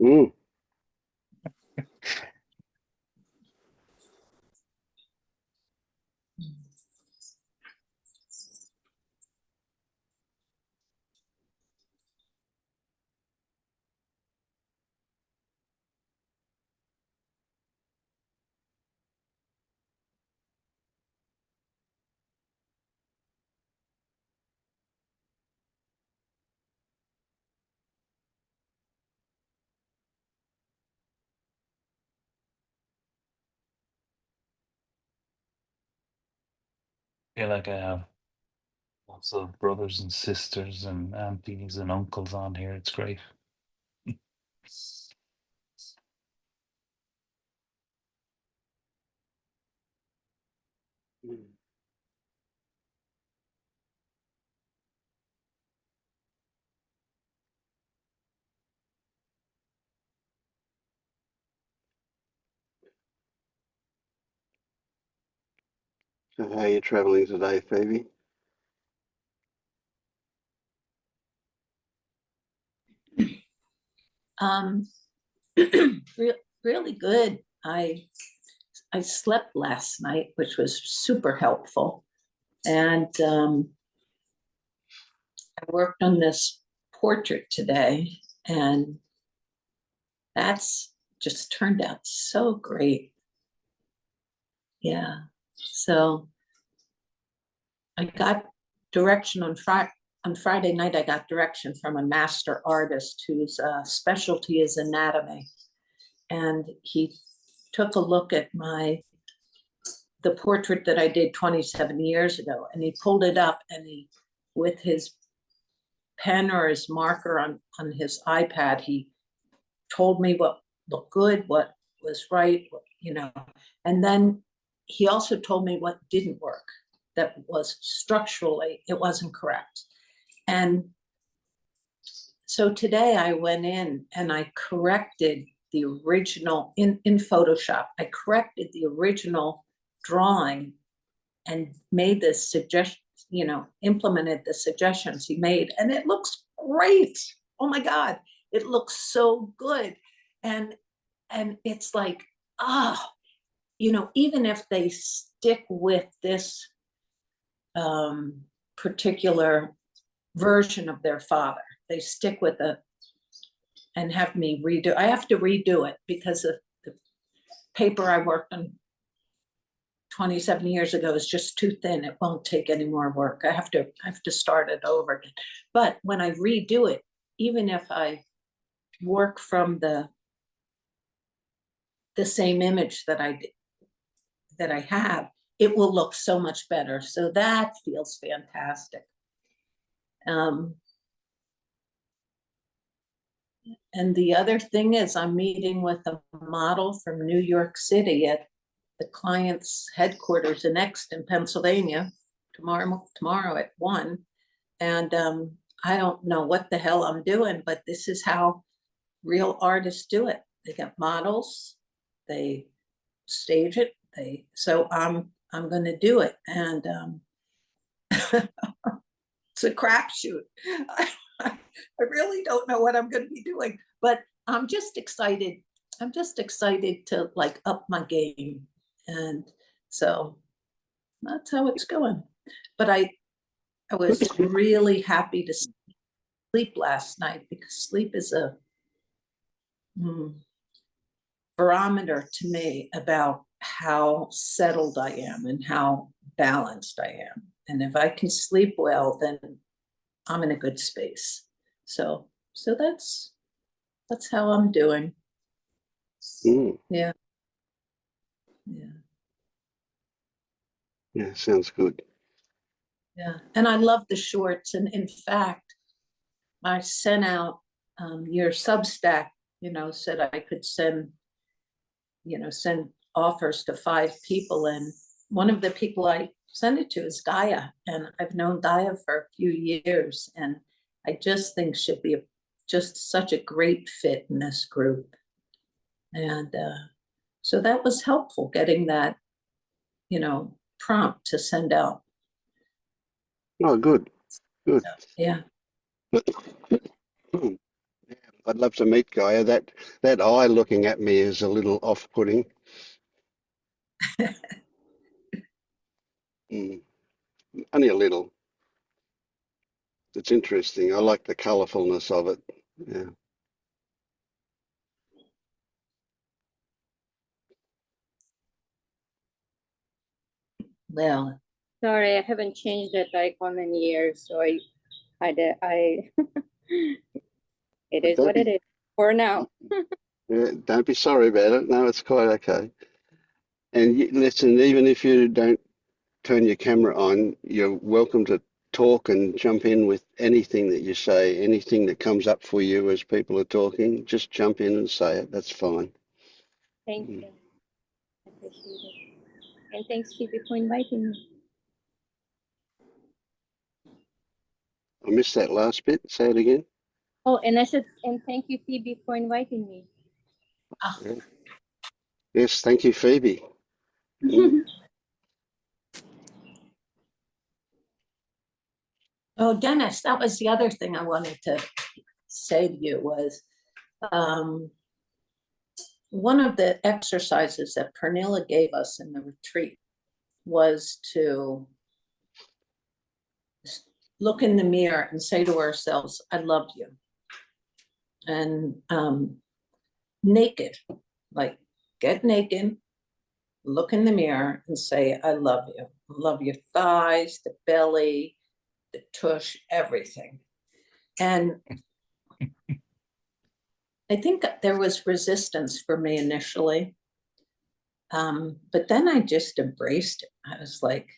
Mm. Feel like I have lots of brothers and sisters and aunties and uncles on here. It's great. So how are you travelling today, Phoebe? Um, really good. I slept last night, which was super helpful, and I worked on this portrait today, and that's just turned out so great. Yeah. So I got direction on Friday night. I got direction from a master artist whose specialty is anatomy, and he took a look at the portrait that I did 27 years ago, and he pulled it up, and he, with his pen or his marker on his iPad, he told me what looked good, what was right, and then he also told me what didn't work, that was structurally, it wasn't correct. And so today I went in and I corrected the original in Photoshop. I corrected the original drawing and made the suggestion, implemented the suggestions he made, and it looks great. Oh my God, it looks so good. And it's like, even if they stick with this particular version of their father, they stick with it and have me redo. I have to redo it because the paper I worked on 27 years ago is just too thin. It won't take any more work. I have to start it over again. But when I redo it, even if I work from the same image that I have, it will look so much better. So that feels fantastic. And the other thing is I'm meeting with a model from New York City at the client's headquarters in Exton, Pennsylvania, tomorrow at 1. And I don't know what the hell I'm doing, but this is how real artists do it. They get models, they stage it. So I'm going to do it, and it's a crapshoot. I really don't know what I'm going to be doing, but I'm just excited. I'm just excited to like up my game, and so that's how it's going. But I was really happy to sleep last night, because sleep is a barometer to me about how settled I am and how balanced I am. And if I can sleep well, then I'm in a good space. So that's how I'm doing. Mm. Yeah. Yeah, sounds good. Yeah. And I love the shorts. And in fact, I sent out your Substack, said I could send offers to 5 people. And one of the people I sent it to is Gaia. And I've known Gaia for a few years. And I just think she'll be just such a great fit in this group. And so that was helpful, getting that, prompt to send out. Oh, good. Yeah. I'd love to meet Gaia. That eye looking at me is a little off-putting. Only a little. It's interesting. I like the colourfulness of it. Yeah. Well, sorry, I haven't changed that icon in years, so it is what it is for now. Yeah, don't be sorry about it. No, it's quite okay. And listen, even if you don't turn your camera on, you're welcome to talk and jump in with anything that you say, anything that comes up for you as people are talking. Just jump in and say it. That's fine. Thank you. I appreciate it. And thanks, Phoebe, for inviting me. I missed that last bit. Say it again. Oh, and I said, and thank you, Phoebe, for inviting me. Yeah. Yes, thank you, Phoebe. Mm. oh, Dennis, that was the other thing I wanted to say to you was one of the exercises that Pernilla gave us in the retreat was to look in the mirror and say to ourselves, I love you. And naked, like get naked, look in the mirror and say, I love you. I love your thighs, the belly, the tush, everything. And I think there was resistance for me initially. But then I just embraced it. I was like,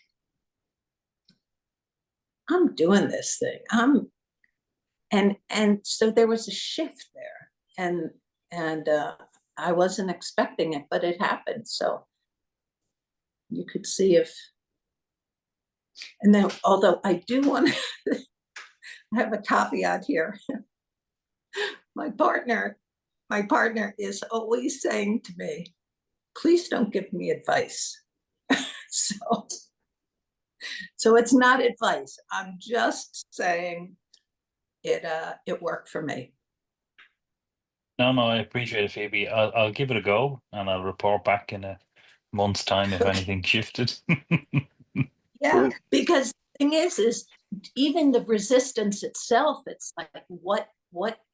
I'm doing this thing. And so there was a shift there. And I wasn't expecting it, but it happened. So you could see if, and then although I do want to have a caveat here. my partner is always saying to me, please don't give me advice. So it's not advice. I'm just saying it worked for me. No, I appreciate it, Phoebe. I'll give it a go, and I'll report back in a month's time if anything shifted. Yeah, because the thing is even the resistance itself, it's like, what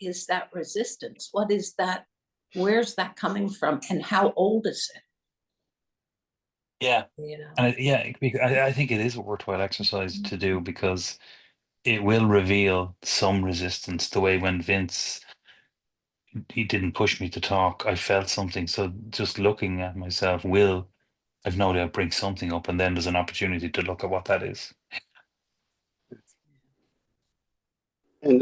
is that resistance? What is that? Where's that coming from? And how old is it? Yeah. You know? And because I think it is a worthwhile exercise to do, because it will reveal some resistance. The way when Vince, he didn't push me to talk, I felt something. So just looking at myself I've no doubt, bring something up, and then there's an opportunity to look at what that is. And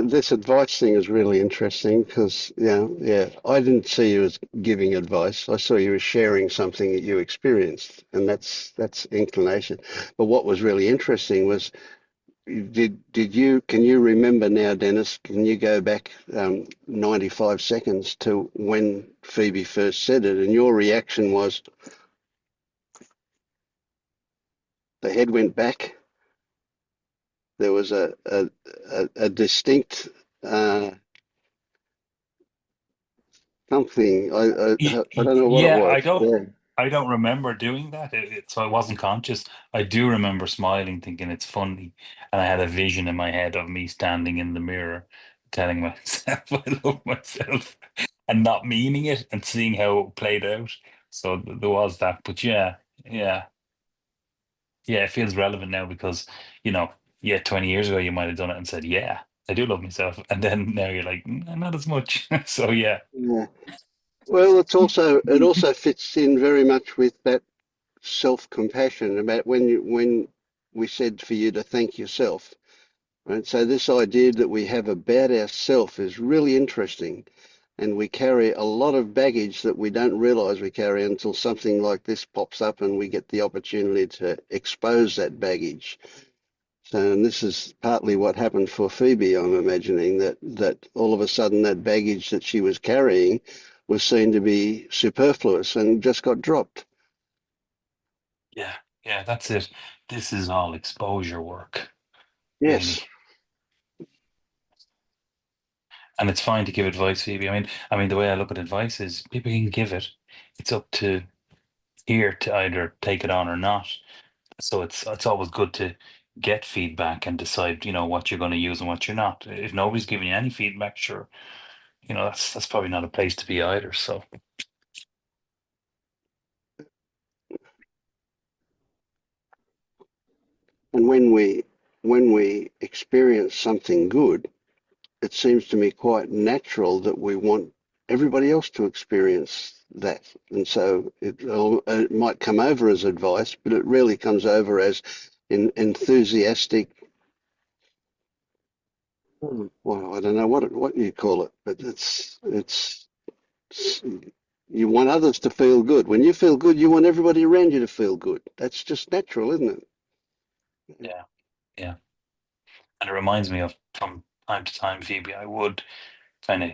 this advice thing is really interesting because, yeah, I didn't see you as giving advice. I saw you as sharing something that you experienced, and that's inclination. But what was really interesting was can you remember now, Dennis? Can you go back 95 seconds to when Phoebe first said it, and your reaction was the head went back. There was a distinct something. I don't know what it Yeah, was. Yeah. I don't remember doing that, so I wasn't conscious. I do remember smiling, thinking it's funny, and I had a vision in my head of me standing in the mirror, telling myself I love myself, and not meaning it, and seeing how it played out. So there was that, but yeah, it feels relevant now because yeah, 20 years ago you might have done it and said, yeah, I do love myself, and then now you're like, Not as much." So yeah, Yeah. Well, it also fits in very much with that self-compassion about when we said for you to thank yourself, right? So this idea that we have about ourself is really interesting, and we carry a lot of baggage that we don't realize we carry until something like this pops up and we get the opportunity to expose that baggage. So, and this is partly what happened for Phoebe, I'm imagining, that all of a sudden that baggage that she was carrying was seen to be superfluous and just got dropped. yeah, that's it. This is all exposure work, really. Yes, And it's fine to give advice, Phoebe. I mean, the way I look at advice is people can give it. It's up to here to either take it on or not. So it's always good to get feedback and decide, what you're going to use and what you're not. If nobody's giving you any feedback, sure, that's probably not a place to be either. So and when we experience something good, it seems to me quite natural that we want everybody else to experience that. And so it might come over as advice, but it really comes over as enthusiastic. Well, I don't know what you call it, but it's you want others to feel good. When you feel good, you want everybody around you to feel good. That's just natural, isn't it? yeah, yeah. And it reminds me of from time to time, Phoebe, I would kind of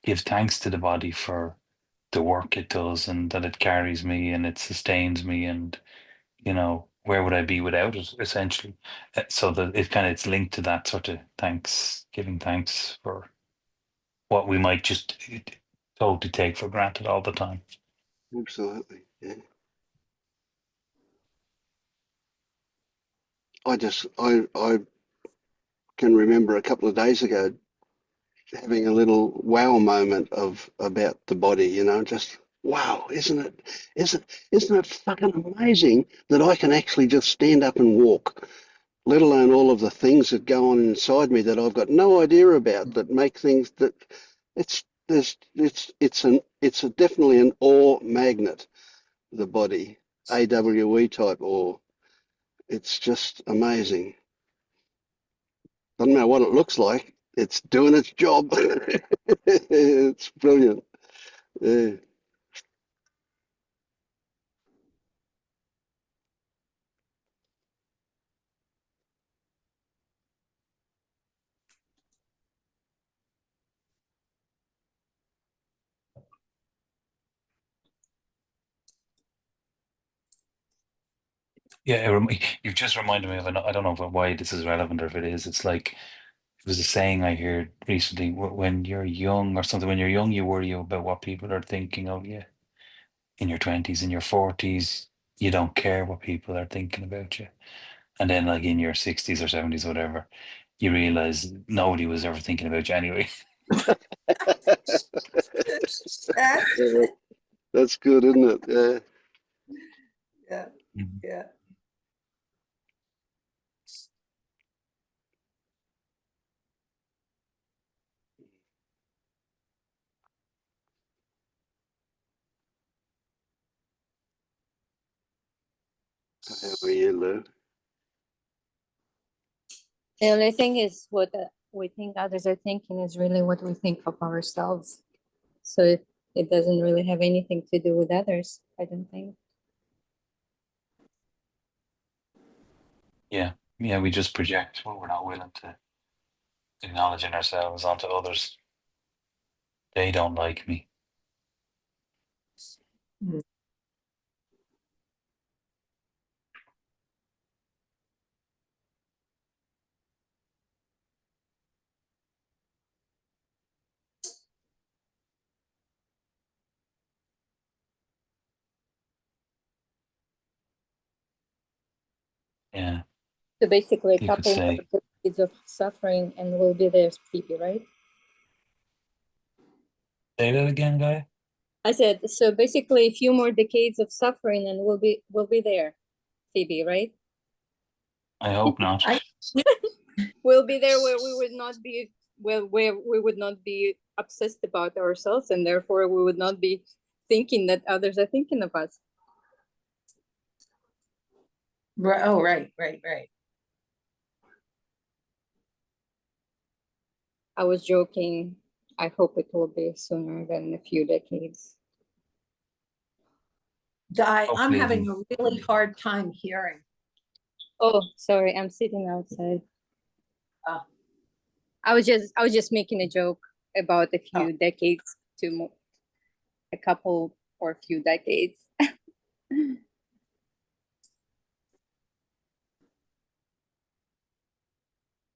give thanks to the body for the work it does and that it carries me and it sustains me and where would I be without it, essentially? So that it's linked to that sort of thanks, giving thanks for what we might just totally take for granted all the time. Absolutely. Yeah. I can remember a couple of days ago having a little wow moment of about the body, just wow, isn't it fucking amazing that I can actually just stand up and walk, let alone all of the things that go on inside me that I've got no idea about that make things that it's definitely an ore magnet, the body, AWE type ore. It's just amazing. Doesn't matter what it looks like, it's doing its job. It's brilliant. Yeah. Yeah, you've just reminded me of I don't know why this is relevant or if it is. It's like it was a saying I heard recently. When you're young or something, when you're young, you worry about what people are thinking of you. In your 20s, in your 40s, you don't care what people are thinking about you. And then, like in your 60s or 70s, whatever, you realize nobody was ever thinking about you anyway. Yeah, that's good, isn't it? Yeah. Yeah, Mhm. yeah. How are you, Lou? The only thing is what we think others are thinking is really what we think of ourselves. So it doesn't really have anything to do with others, I don't think. Yeah. Yeah, we just project what we're not willing to acknowledge in ourselves onto others. They don't like me. Mm. Yeah, So basically, a you could couple say. more decades of suffering, and we'll be there, Phoebe, right? Say that again, guy. I said, so basically, a few more decades of suffering, and we'll be there, Phoebe, right? I hope not. I We'll be there where we would not be where we would not be obsessed about ourselves, and therefore we would not be thinking that others are thinking of us. oh right. I was joking. I hope it will be sooner than a few decades. Di, I'm Hopefully having it'll- a really hard time hearing. Oh, sorry, I'm sitting outside. Oh. I was just making a joke about a few Oh. decades to a couple or a few decades.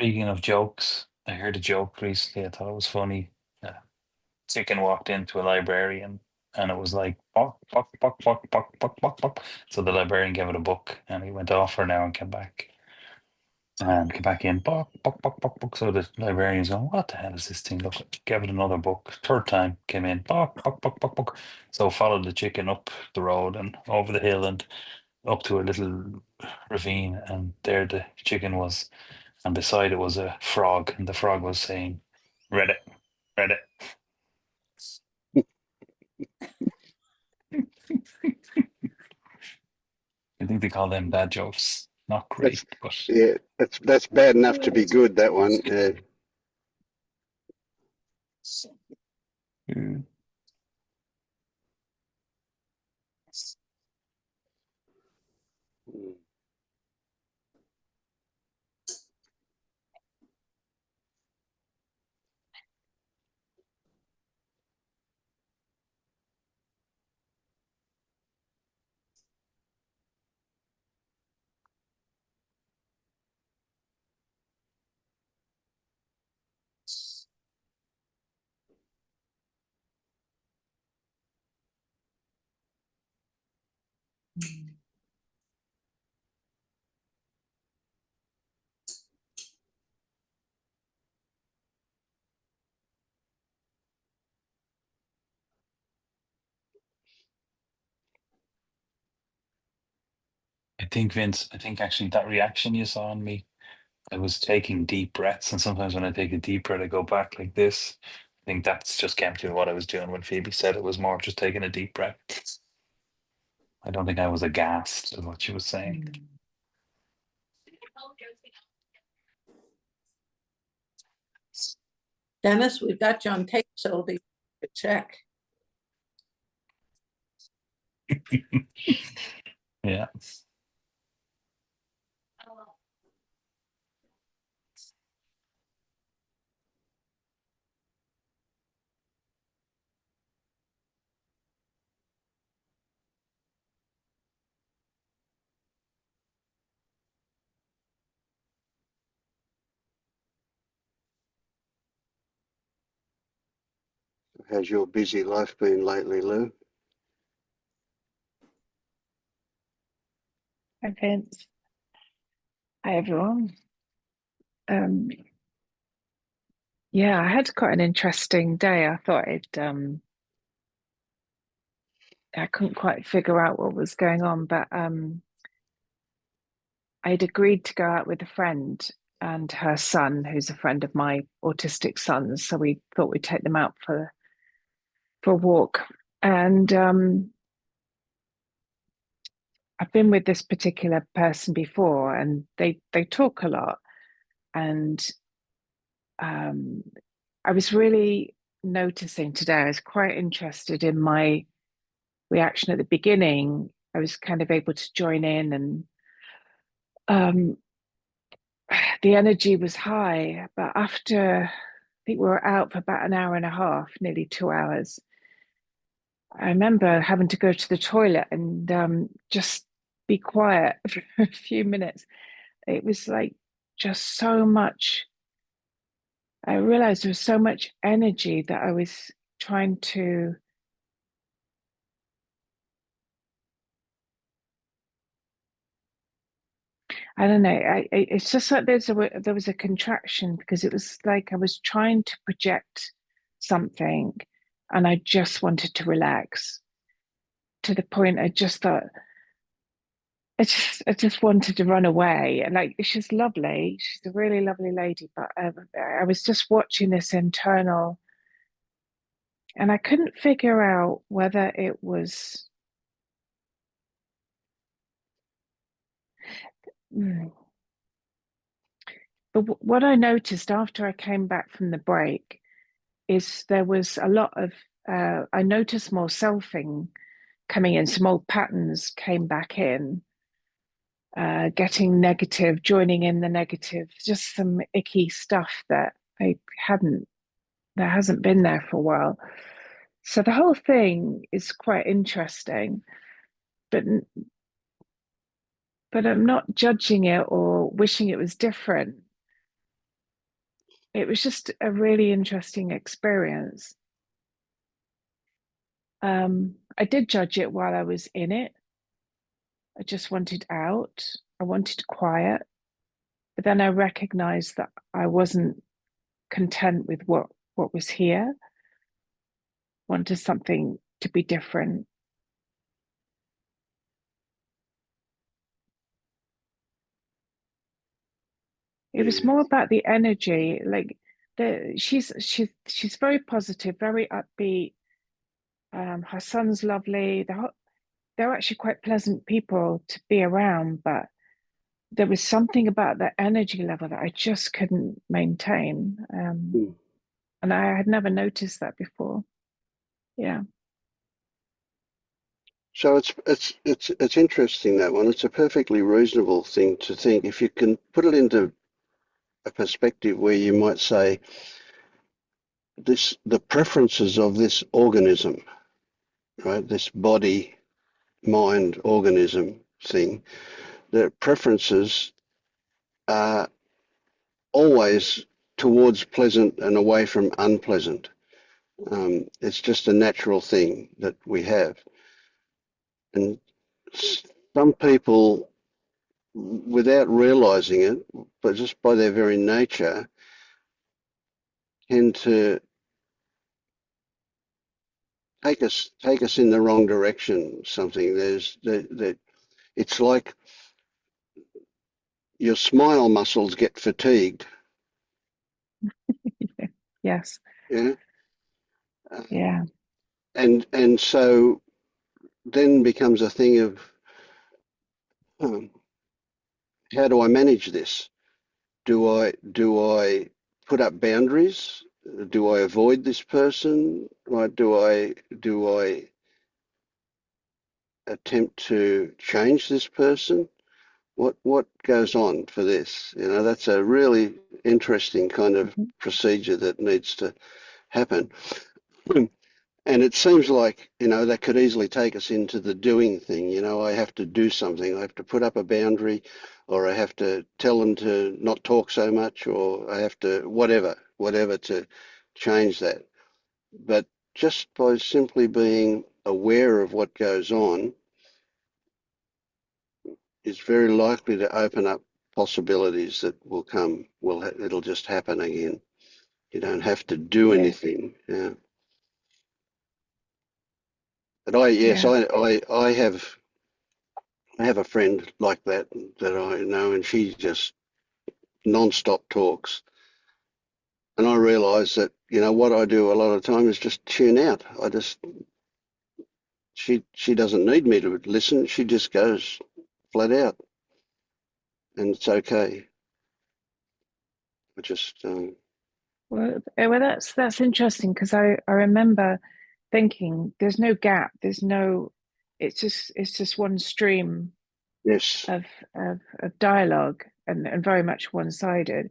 Speaking of jokes, I heard a joke recently. I thought it was funny. Chicken walked into a librarian and it was like, "Buck, buck, buck, buck, buck, buck, buck, buck." So the librarian gave it a book and he went off for an hour and came back. And came back in, buck, buck, buck, buck, buck. So the librarian's going, "What the hell is this thing? Look, gave it another book. Third time, came in, buck, buck, buck, buck, buck." So followed the chicken up the road and over the hill and up to a little ravine. And there the chicken was. And beside it was a frog. And the frog was saying, "Read it, read it." I think they call them dad jokes. Not That's great, but yeah, that's bad enough to be good. That one. Mm. I think, Vince, I think actually that reaction you saw in me, I was taking deep breaths. And sometimes when I take a deep breath, I go back like this. I think that's just came to what I was doing when Phoebe said it was more just taking a deep breath. I don't think I was aghast at what she was saying. Dennis, we've got you on tape, so it'll be a check. Yeah. How's your busy life been lately, Lou? Hi, Vince. Hi, everyone. Yeah, I had quite an interesting day. I thought I couldn't quite figure out what was going on, but I'd agreed to go out with a friend and her son, who's a friend of my autistic son's. So we thought we'd take them out for a walk. And I've been with this particular person before, and they talk a lot. And I was really noticing today, I was quite interested in my reaction at the beginning. I was kind of able to join in and the energy was high. But after, I think we were out for about an hour and a half, nearly 2 hours, I remember having to go to the toilet and just be quiet for a few minutes. It was like just so much. I realized there was so much energy that I was trying to. I don't know. It's just like there was a contraction because it was like I was trying to project something, and I just wanted to relax to the point I just thought I just wanted to run away. And like she's lovely, she's a really lovely lady, but I was just watching this internal, and I couldn't figure out whether it was. But what I noticed after I came back from the break is there was a lot of, I noticed more selfing coming in, some old patterns came back in, getting negative, joining in the negative, just some icky stuff that that hasn't been there for a while. So the whole thing is quite interesting, but I'm not judging it or wishing it was different. It was just a really interesting experience. I did judge it while I was in it. I just wanted out. I wanted quiet. But then I recognized that I wasn't content with what was here. Wanted something to be different. It was more about the energy. Like she's very positive, very upbeat. Her son's lovely. They're actually quite pleasant people to be around, but there was something about the energy level that I just couldn't maintain. And I had never noticed that before. Yeah. So it's interesting, that one. It's a perfectly reasonable thing to think if you can put it into a perspective where you might say the preferences of this organism, right? This body, mind, organism thing, the preferences are always towards pleasant and away from unpleasant. It's just a natural thing that we have. And some people, without realizing it, but just by their very nature, tend to take us in the wrong direction. Something it's like your smile muscles get fatigued. Yes. Yeah. Yeah. And so then becomes a thing of how do I manage this? Do I put up boundaries? Do I avoid this person? Right? Do I attempt to change this person? What goes on for this? You know, that's a really interesting kind of procedure that needs to happen. And it seems like, you know, that could easily take us into the doing thing. You know, I have to do something. I have to put up a boundary, or I have to tell them to not talk so much, or I have to whatever to change that. But just by simply being aware of what goes on is very likely to open up possibilities that will come. It'll just happen again. You don't have to do Yeah. anything. Yeah. But I have a friend like that I know, and she just non-stop talks. And I realise that, you know, what I do a lot of the time is just tune out. She doesn't need me to listen. She just goes flat out, and it's okay. I just Well, that's interesting because I remember thinking there's no gap, there's no, it's just one stream yes, of dialogue. and very much one-sided.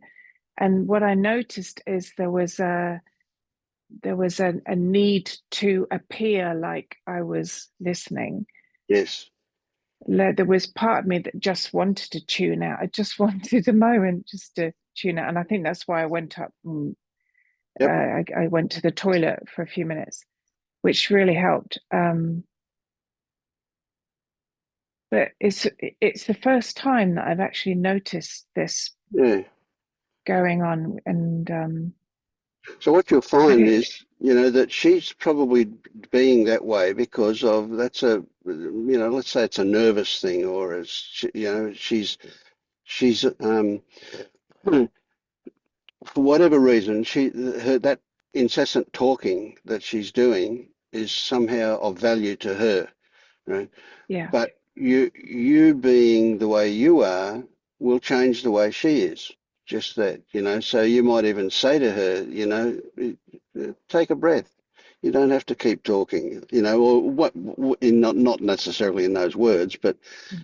And what I noticed is there was a need to appear like I was listening. Yes. There was part of me that just wanted to tune out. I just wanted a moment just to tune out, and I think that's why I went up and Yep. I went to the toilet for a few minutes, which really helped. But it's the first time that I've actually noticed this Yeah. going on, and So what you'll I find don't, is, that she's probably being that way because of that's a, let's say it's a nervous thing, or she's for whatever reason, that incessant talking that she's doing is somehow of value to her, right? yeah. But you being the way you are will change the way she is. Just that, So you might even say to her, take a breath. You don't have to keep talking, or not necessarily in those words, but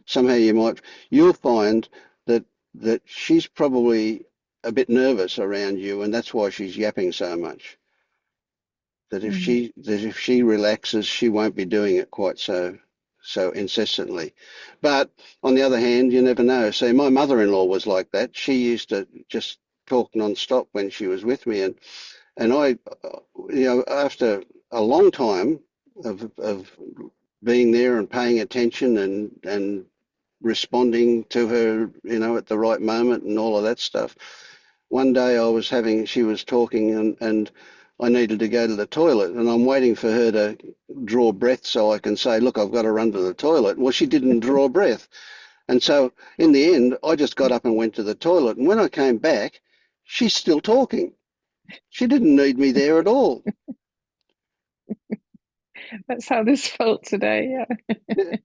somehow you'll find that she's probably a bit nervous around you, and that's why she's yapping so much. That Mm, if she relaxes, she won't be doing it quite so incessantly. But on the other hand, you never know. See, my mother-in-law was like that. She used to just talk non-stop when she was with me, and I, after a long time of being there and paying attention and responding to her, at the right moment and all of that stuff. One day she was talking and I needed to go to the toilet and I'm waiting for her to draw breath so I can say, look, I've got to run to the toilet. Well, she didn't draw breath. And so in the end, I just got up and went to the toilet. And when I came back, she's still talking. She didn't need me there at all. that's how this felt today. Yeah, Yeah.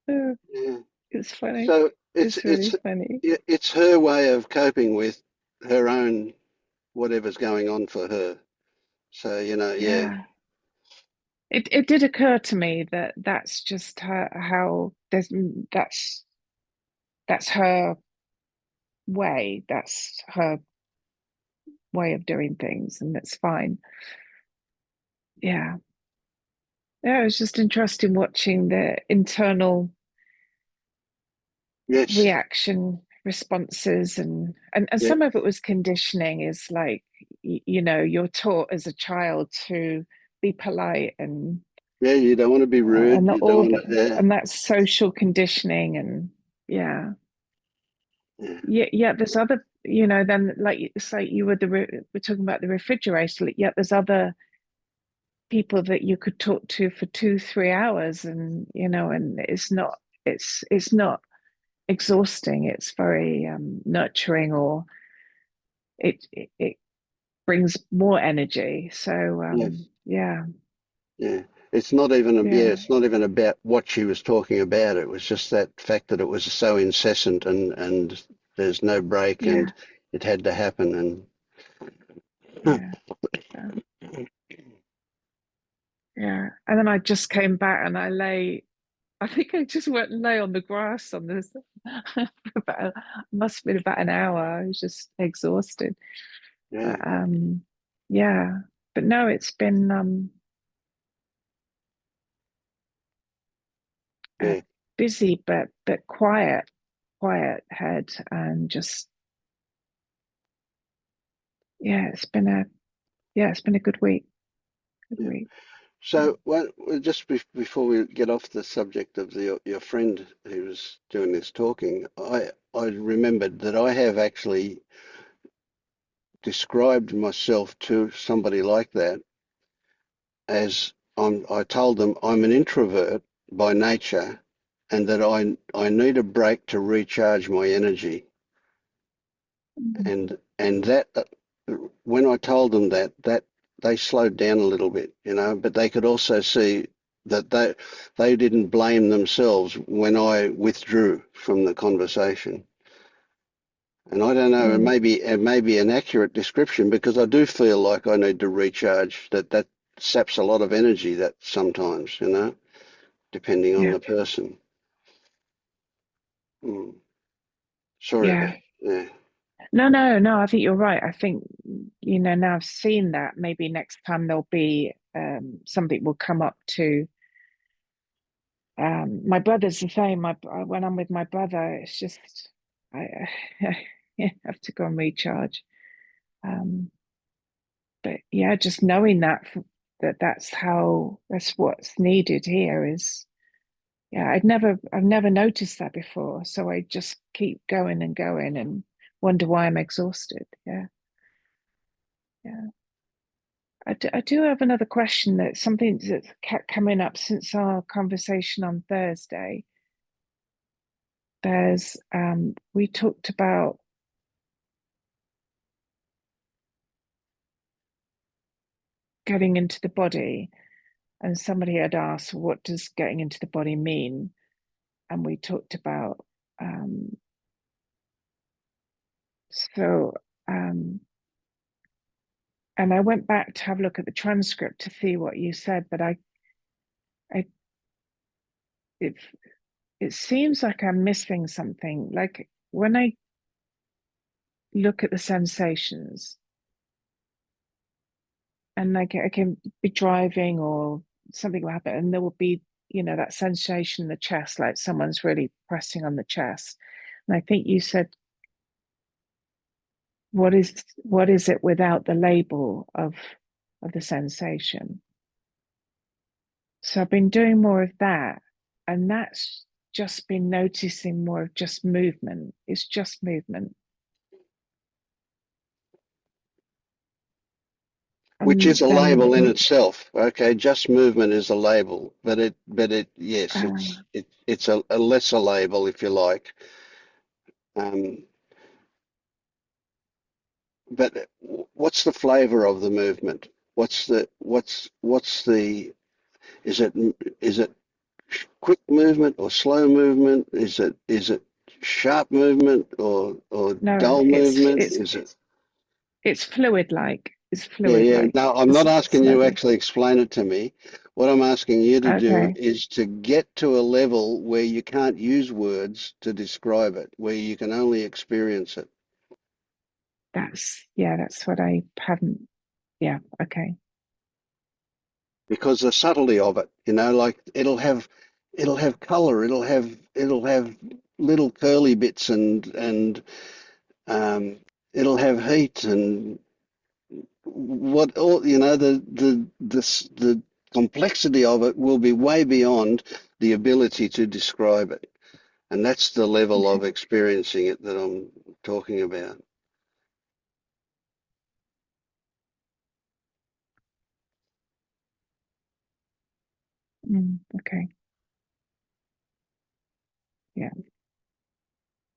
Oh, yeah. it's funny. So It's really funny. it's her way of coping with her own whatever's going on for her. So, yeah, Yeah. It did occur to me that that's just how that's her way. That's her way of doing things, and that's fine. Yeah. Yeah, it was just interesting watching the internal yes, reaction responses, and yeah, some of it was conditioning. Is like you're taught as a child to be polite yeah. You don't want to be rude. and You all don't that, want to, yeah, and that's social conditioning, and yeah. yeah, Yeah, there's other, then like it's like we're talking about the refrigerator. Like, yeah, there's other people that you could talk to for 2, 3 hours, and and it's not exhausting. It's very nurturing, or it brings more energy. So yes, yeah, yeah. It's not even yeah, it's not even about what she was talking about. It was just that fact that it was so incessant and there's no break yeah, and it had to happen. And yeah, yeah, yeah. And then I just came back and I lay. I think I just went and lay on the grass on this for about must have been about an hour. I was just exhausted. yeah, But yeah. But no, it's been uh, yeah, busy but quiet head, and just yeah, it's been a good week. Good yeah. week. So, just before we get off the subject of your friend who was doing this talking, I remembered that I have actually described myself to somebody like that as I told them I'm an introvert by nature and that I need a break to recharge my energy. Mm. And that when I told them that they slowed down a little bit, but they could also see that they didn't blame themselves when I withdrew from the conversation. And I don't know, Mm. it may be an accurate description because I do feel like I need to recharge. That saps a lot of energy that sometimes, depending on Yeah. the person. Mm. Sorry Yeah. about yeah. No. I think you're right. I think, now I've seen that. Maybe next time there'll be something will come up to. My brother's the same. When I'm with my brother, it's just I, I have to go and recharge. Um, but yeah, just knowing that's what's needed here is. Yeah, I've never noticed that before. So I just keep going and going and wonder why I'm exhausted. Yeah, yeah. I do have another question, that something that's kept coming up since our conversation on Thursday. We talked about getting into the body, and somebody had asked, what does getting into the body mean? And we talked about, so, and I went back to have a look at the transcript to see what you said, but I, it, it seems like I'm missing something. Like when I look at the sensations, and like I can be driving or something will happen, and there will be, that sensation in the chest, like someone's really pressing on the chest. And I think you said, what is it without the label of the sensation? So I've been doing more of that, and that's just been noticing more of just movement. It's just movement. Which And is a then label in itself. Okay, just movement is a label, yes, uh, it's a lesser label if you like. Um, but what's the flavour of the movement? What's the is it quick movement or slow movement? Is it sharp movement or no, dull it's movement? it's Is it? it's fluid like. It's Yeah, fluid yeah. like. No, I'm not It's asking you not to good. actually explain it to me. What I'm asking you to do Okay. is to get to a level where you can't use words to describe it, where you can only experience it. That's what I haven't. Yeah, okay. Because the subtlety of it, like it'll have color, it'll have little curly bits and um, it'll have heat and what all the complexity of it will be way beyond the ability to describe it, and that's the level Okay. of experiencing it that I'm talking about. Okay. Yeah.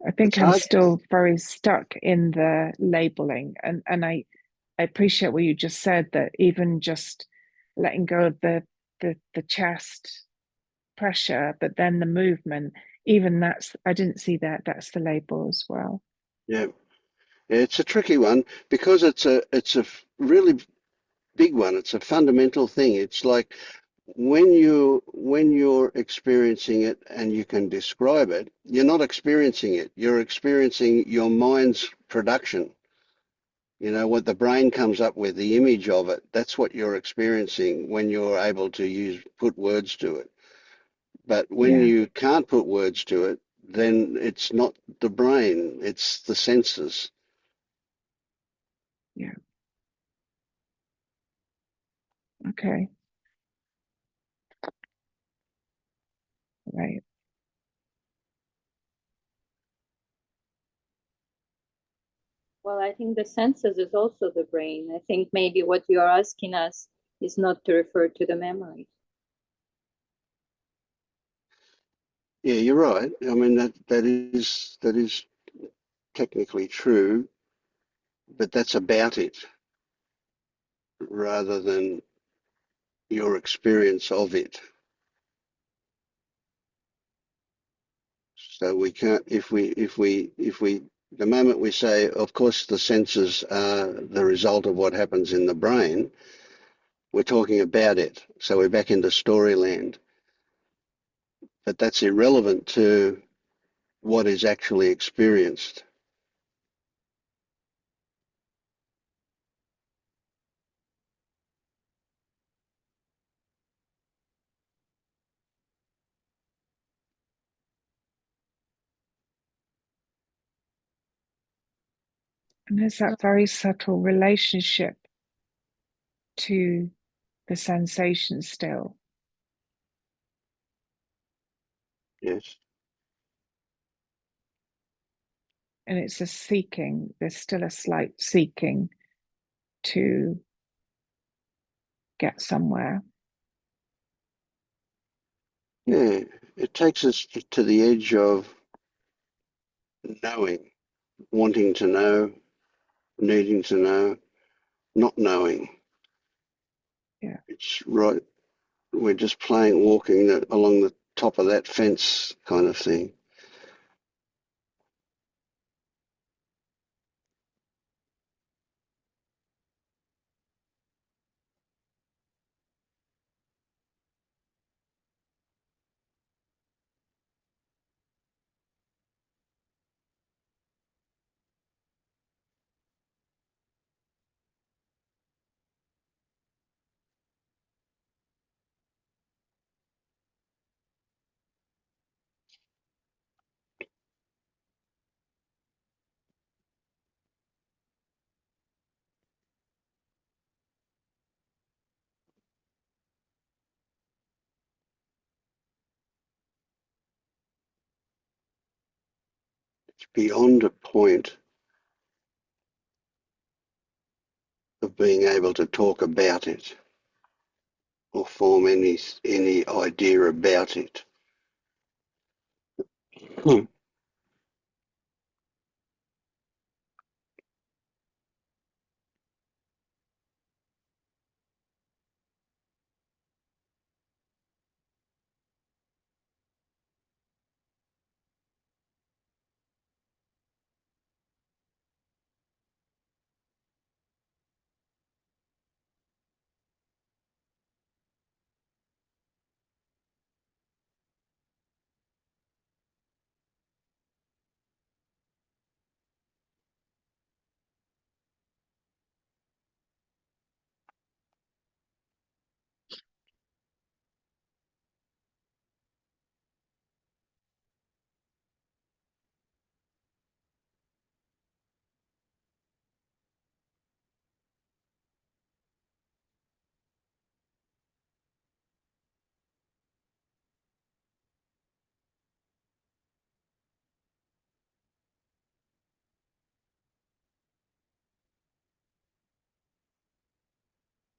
I It's think I'm hard. still very stuck in the labeling, and I appreciate what you just said, that even just letting go of the chest pressure, but then the movement, even I didn't see that. That's the label as well. Yeah, yeah, it's a tricky one because it's a really big one. It's a fundamental thing. It's like when you're experiencing it and you can describe it, you're not experiencing it. You're experiencing your mind's production. What the brain comes up with, the image of it. That's what you're experiencing when you're able to put words to it. But when Yeah. you can't put words to it, then it's not the brain, it's the senses. Yeah. Okay. Right. Well, I think the senses is also the brain. I think maybe what you are asking us is not to refer to the memory. Yeah, you're right. I mean that is technically true, but that's about it rather than your experience of it. So we can't, if we, the moment we say, of course, the senses are the result of what happens in the brain, we're talking about it. So we're back into storyland. But that's irrelevant to what is actually experienced. And there's that very subtle relationship to the sensation still. Yes. And it's a seeking, there's still a slight seeking to get somewhere. Yeah, it takes us to the edge of knowing, wanting to know, needing to know, not knowing. Yeah. It's right. We're just playing, walking along the top of that fence kind of thing. It's beyond a point of being able to talk about it or form any idea about it. Hmm.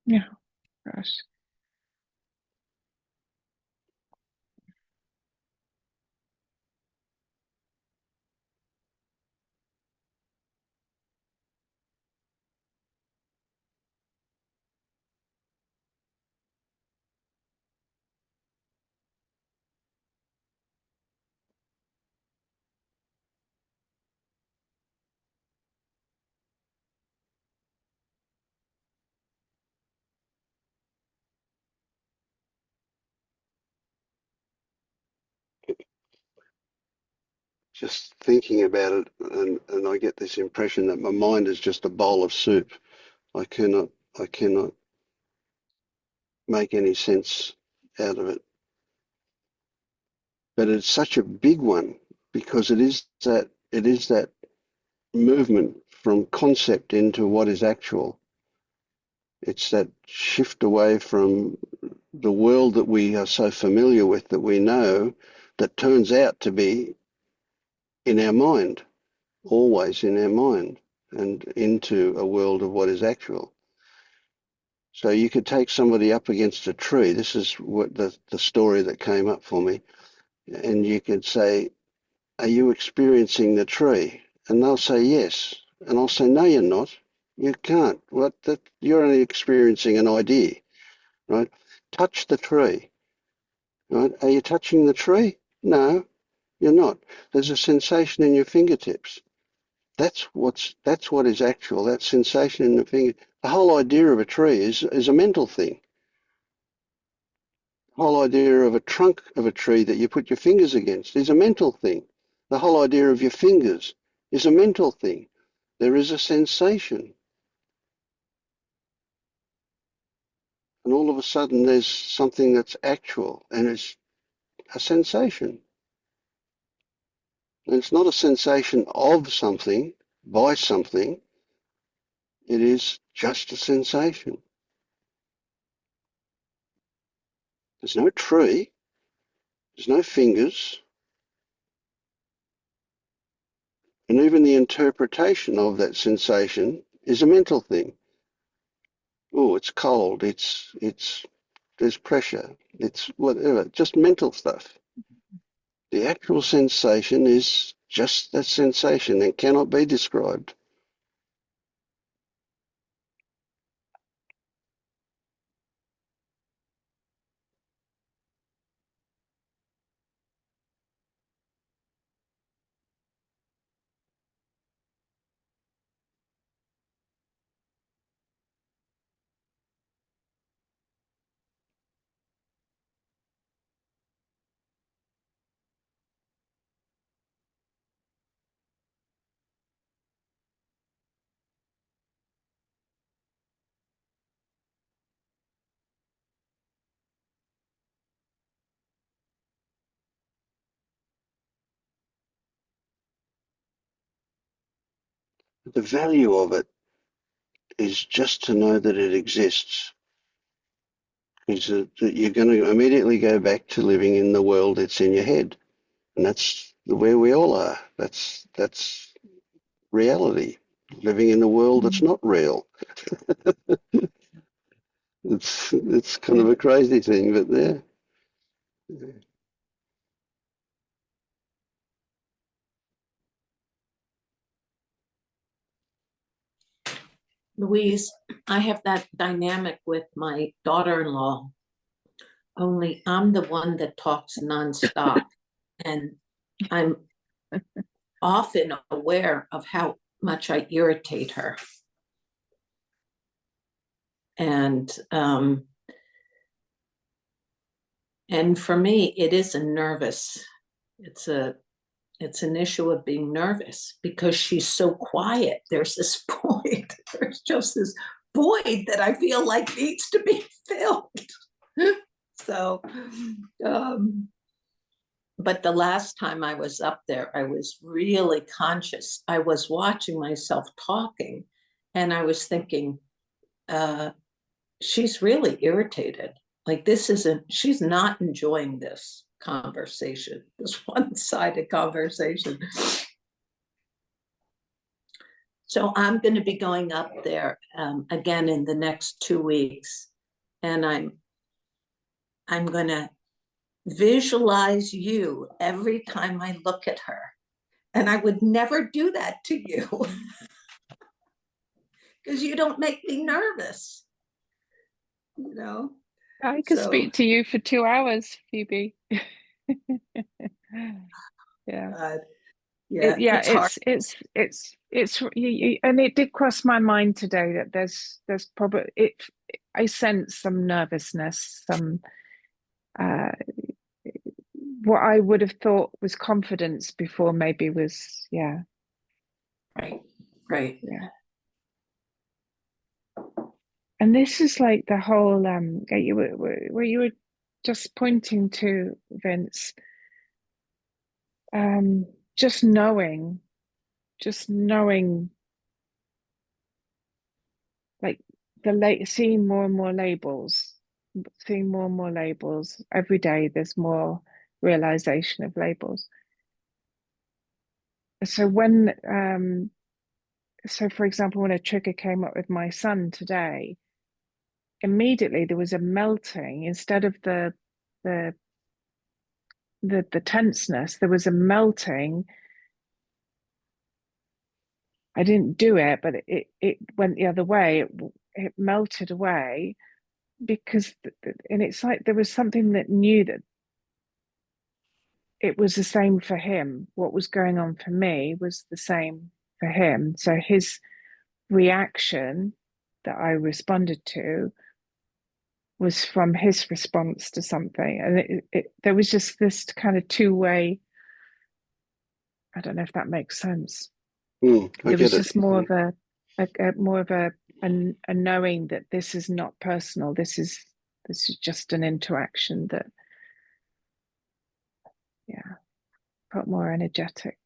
Yeah. Gosh. Just thinking about it, and I get this impression that my mind is just a bowl of soup. I cannot make any sense out of it. But it's such a big one because it is that movement from concept into what is actual. It's that shift away from the world that we are so familiar with, that we know, that turns out to be in our mind, always in our mind, and into a world of what is actual. So you could take somebody up against a tree. This is what the story that came up for me. And you could say, are you experiencing the tree? And they'll say yes. And I'll say, no, you're not. You can't. You're only experiencing an idea, right? Touch the tree, right? Are you touching the tree? No, you're not. There's a sensation in your fingertips. That's what is actual. That sensation in the finger. The whole idea of a tree is a mental thing. The whole idea of a trunk of a tree that you put your fingers against is a mental thing. The whole idea of your fingers is a mental thing. There is a sensation. And all of a sudden there's something that's actual and it's a sensation. And it's not a sensation of something, by something. It is just a sensation. There's no tree. There's no fingers. And even the interpretation of that sensation is a mental thing. Oh, it's cold. There's pressure. It's whatever, just mental stuff. The actual sensation is just that sensation and cannot be described. The value of it is just to know that it exists. Is that you're going to immediately go back to living in the world that's in your head. And that's where we all are. That's reality. Living in a world that's not real. It's kind of a crazy thing, but yeah. Louise, I have that dynamic with my daughter-in-law, only I'm the one that talks nonstop. And I'm often aware of how much I irritate her. And for me, it is it's an issue of being nervous because she's so quiet. There's this void. There's just this void that I feel like needs to be filled. So, but the last time I was up there, I was really conscious. I was watching myself talking and I was thinking, she's really irritated. Like she's not enjoying this conversation, this one-sided conversation. So I'm going to be going up there again in the next 2 weeks, and I'm going to visualize you every time I look at her. And I would never do that to you because you don't make me nervous, you know. I could So, speak to you for 2 hours, Phoebe. Yeah. yeah, it's hard. And it did cross my mind today that there's probably I sense some nervousness, some what I would have thought was confidence before maybe was Right. Yeah. And this is like the whole where you were just pointing to, Vince, just knowing like seeing more and more labels, every day. There's more realization of labels. So for example, when a trigger came up with my son today, immediately there was a melting. Instead of the tenseness, there was a melting. I didn't do it, but it went the other way. It melted away because, and it's like there was something that knew that it was the same for him. What was going on for me was the same for him. So his reaction that I responded to was from his response to something. And there was just this kind of two-way I don't know if that makes sense. I There get was it. just more of a knowing that this is not personal. This is just an interaction that, yeah, felt more energetic.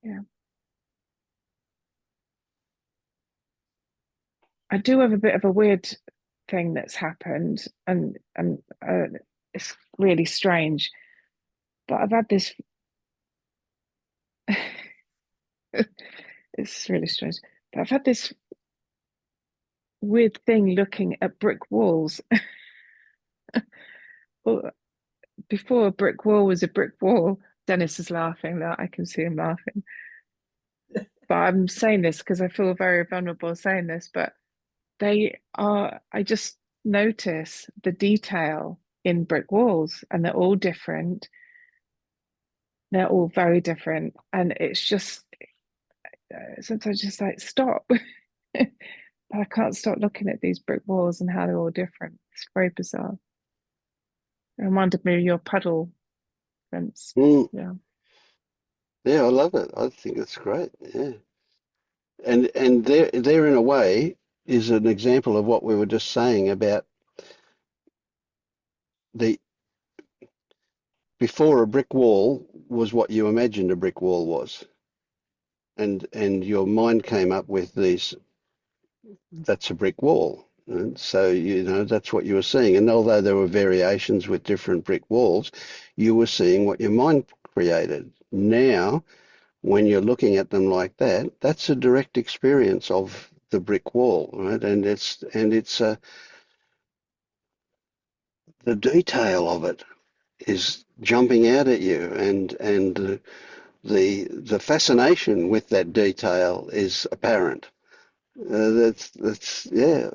Yeah. I do have a bit of a weird thing that's happened, and it's really strange. But I've had this. It's really strange. But I've had this weird thing looking at brick walls. Well, before a brick wall was a brick wall. Dennis is laughing. That I can see him laughing. But I'm saying this because I feel very vulnerable saying this. But they are. I just notice the detail in brick walls, and they're all different. They're all very different, and it's just sometimes just like stop. But I can't stop looking at these brick walls and how they're all different. It's very bizarre. It reminded me of your puddle fence. Mm, Yeah. yeah, I love it. I think it's great. Yeah. And there in a way is an example of what we were just saying about the before a brick wall was what you imagined a brick wall was. And your mind came up with these, that's a brick wall. And so, that's what you were seeing. And although there were variations with different brick walls, you were seeing what your mind created. Now, when you're looking at them like that, that's a direct experience of the brick wall, right? And it's the detail of it is jumping out at you, and the fascination with that detail is apparent. That's yeah.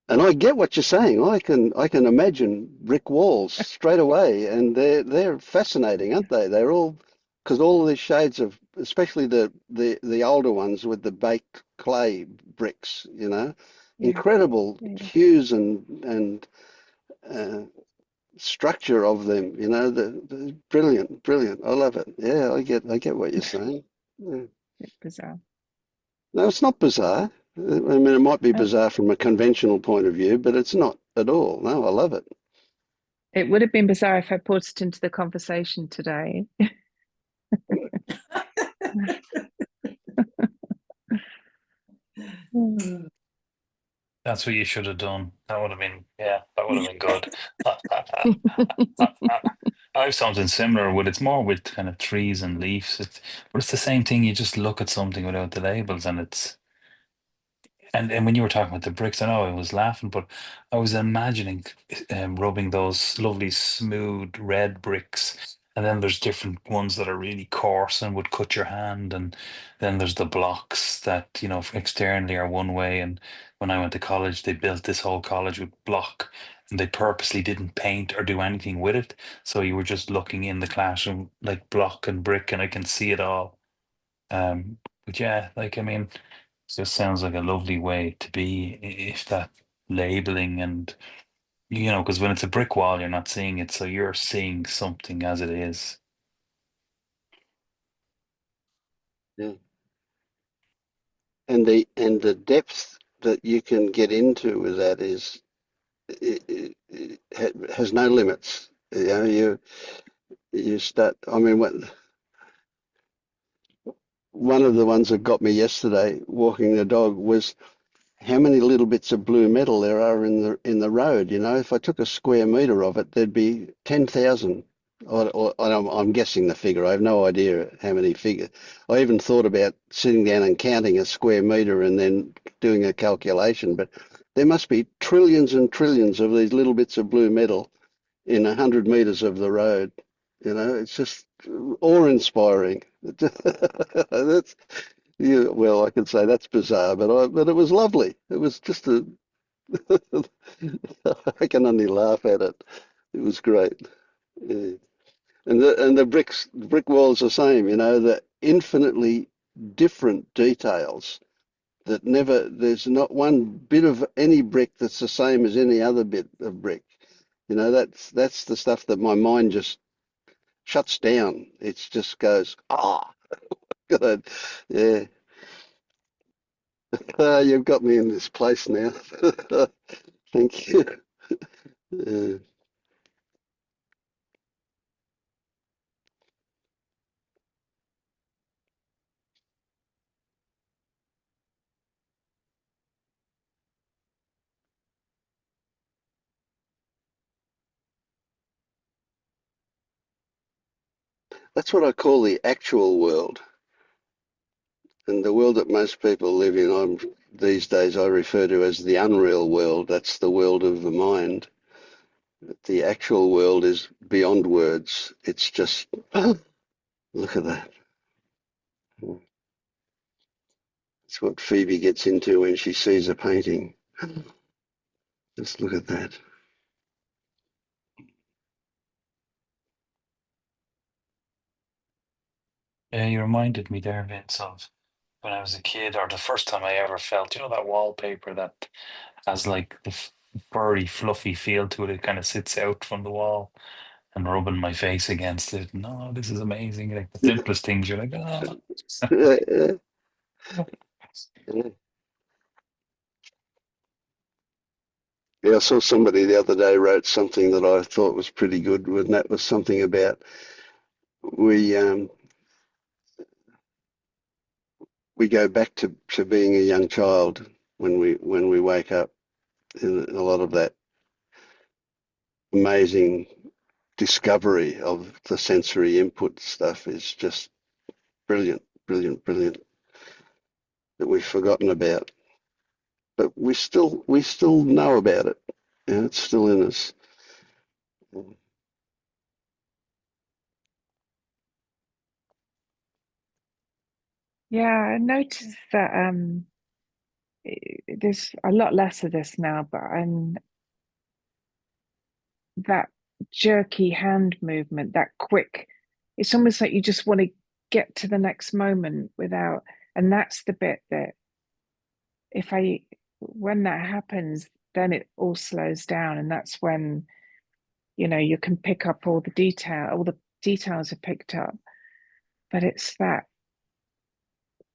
And I get what you're saying. I can imagine brick walls straight away, and they're fascinating, aren't they? They're all because all of these shades of, especially the older ones with the baked clay bricks, Yeah. incredible Yeah. hues and uh, structure of them. The brilliant, brilliant. I love it. Yeah, I get what you're saying. Yeah. Bit bizarre. No, it's not bizarre. I mean, it might be Oh, bizarre from a conventional point of view, but it's not at all. No, I love it. it would have been bizarre if I put it into the conversation today. That's what you should have done. That would have been, yeah, that would have been good. I have something similar with it's more with kind of trees and leaves. But it's the same thing. You just look at something without the labels, and it's and when you were talking about the bricks, I know I was laughing, but I was imagining rubbing those lovely smooth red bricks, and then there's different ones that are really coarse and would cut your hand, and then there's the blocks that externally are one way. And when I went to college, they built this whole college with block, and they purposely didn't paint or do anything with it, so you were just looking in the classroom like block and brick, and I can see it all. But yeah, like I mean. Just sounds like a lovely way to be if that labeling and because when it's a brick wall, you're not seeing it, so you're seeing something as it is. Yeah. And the depth that you can get into with that is it has no limits. You start. I mean, one of the ones that got me yesterday walking the dog was how many little bits of blue metal there are in the road. If I took a square meter of it, there'd be 10,000. Or I'm guessing the figure. I have no idea how many figure. I even thought about sitting down and counting a square meter and then doing a calculation. But there must be trillions and trillions of these little bits of blue metal in 100 meters of the road. It's just awe-inspiring. That's yeah, well, I could say that's bizarre, but it was lovely. It was just I can only laugh at it. It was great. Yeah. And the brick walls the same, the infinitely different details that never there's not one bit of any brick that's the same as any other bit of brick. That's the stuff that my mind just shuts down. It just goes, good. Yeah. You've got me in this place now. Thank you. Yeah. That's what I call the actual world. And the world that most people live in, these days I refer to as the unreal world. That's the world of the mind. The actual world is beyond words. It's just, look at that. It's what Phoebe gets into when she sees a painting. Just look at that. Yeah, you reminded me there, Vince, of when I was a kid, or the first time I ever felt, that wallpaper that has like the furry, fluffy feel to it. It kind of sits out from the wall, and rubbing my face against it. No, this is amazing. Like the simplest things, you're like, oh. Yeah, yeah, yeah. Yeah, I saw somebody the other day wrote something that I thought was pretty good, and that was something about we um, we go back to being a young child when we wake up. And a lot of that amazing discovery of the sensory input stuff is just brilliant, brilliant, brilliant that we've forgotten about. But we still know about it. Yeah, it's still in us. Yeah, I noticed that there's a lot less of this now, but that jerky hand movement, that quick, it's almost like you just want to get to the next moment without, and that's the bit that when that happens, then it all slows down, and that's when you can pick up all the details are picked up, but it's that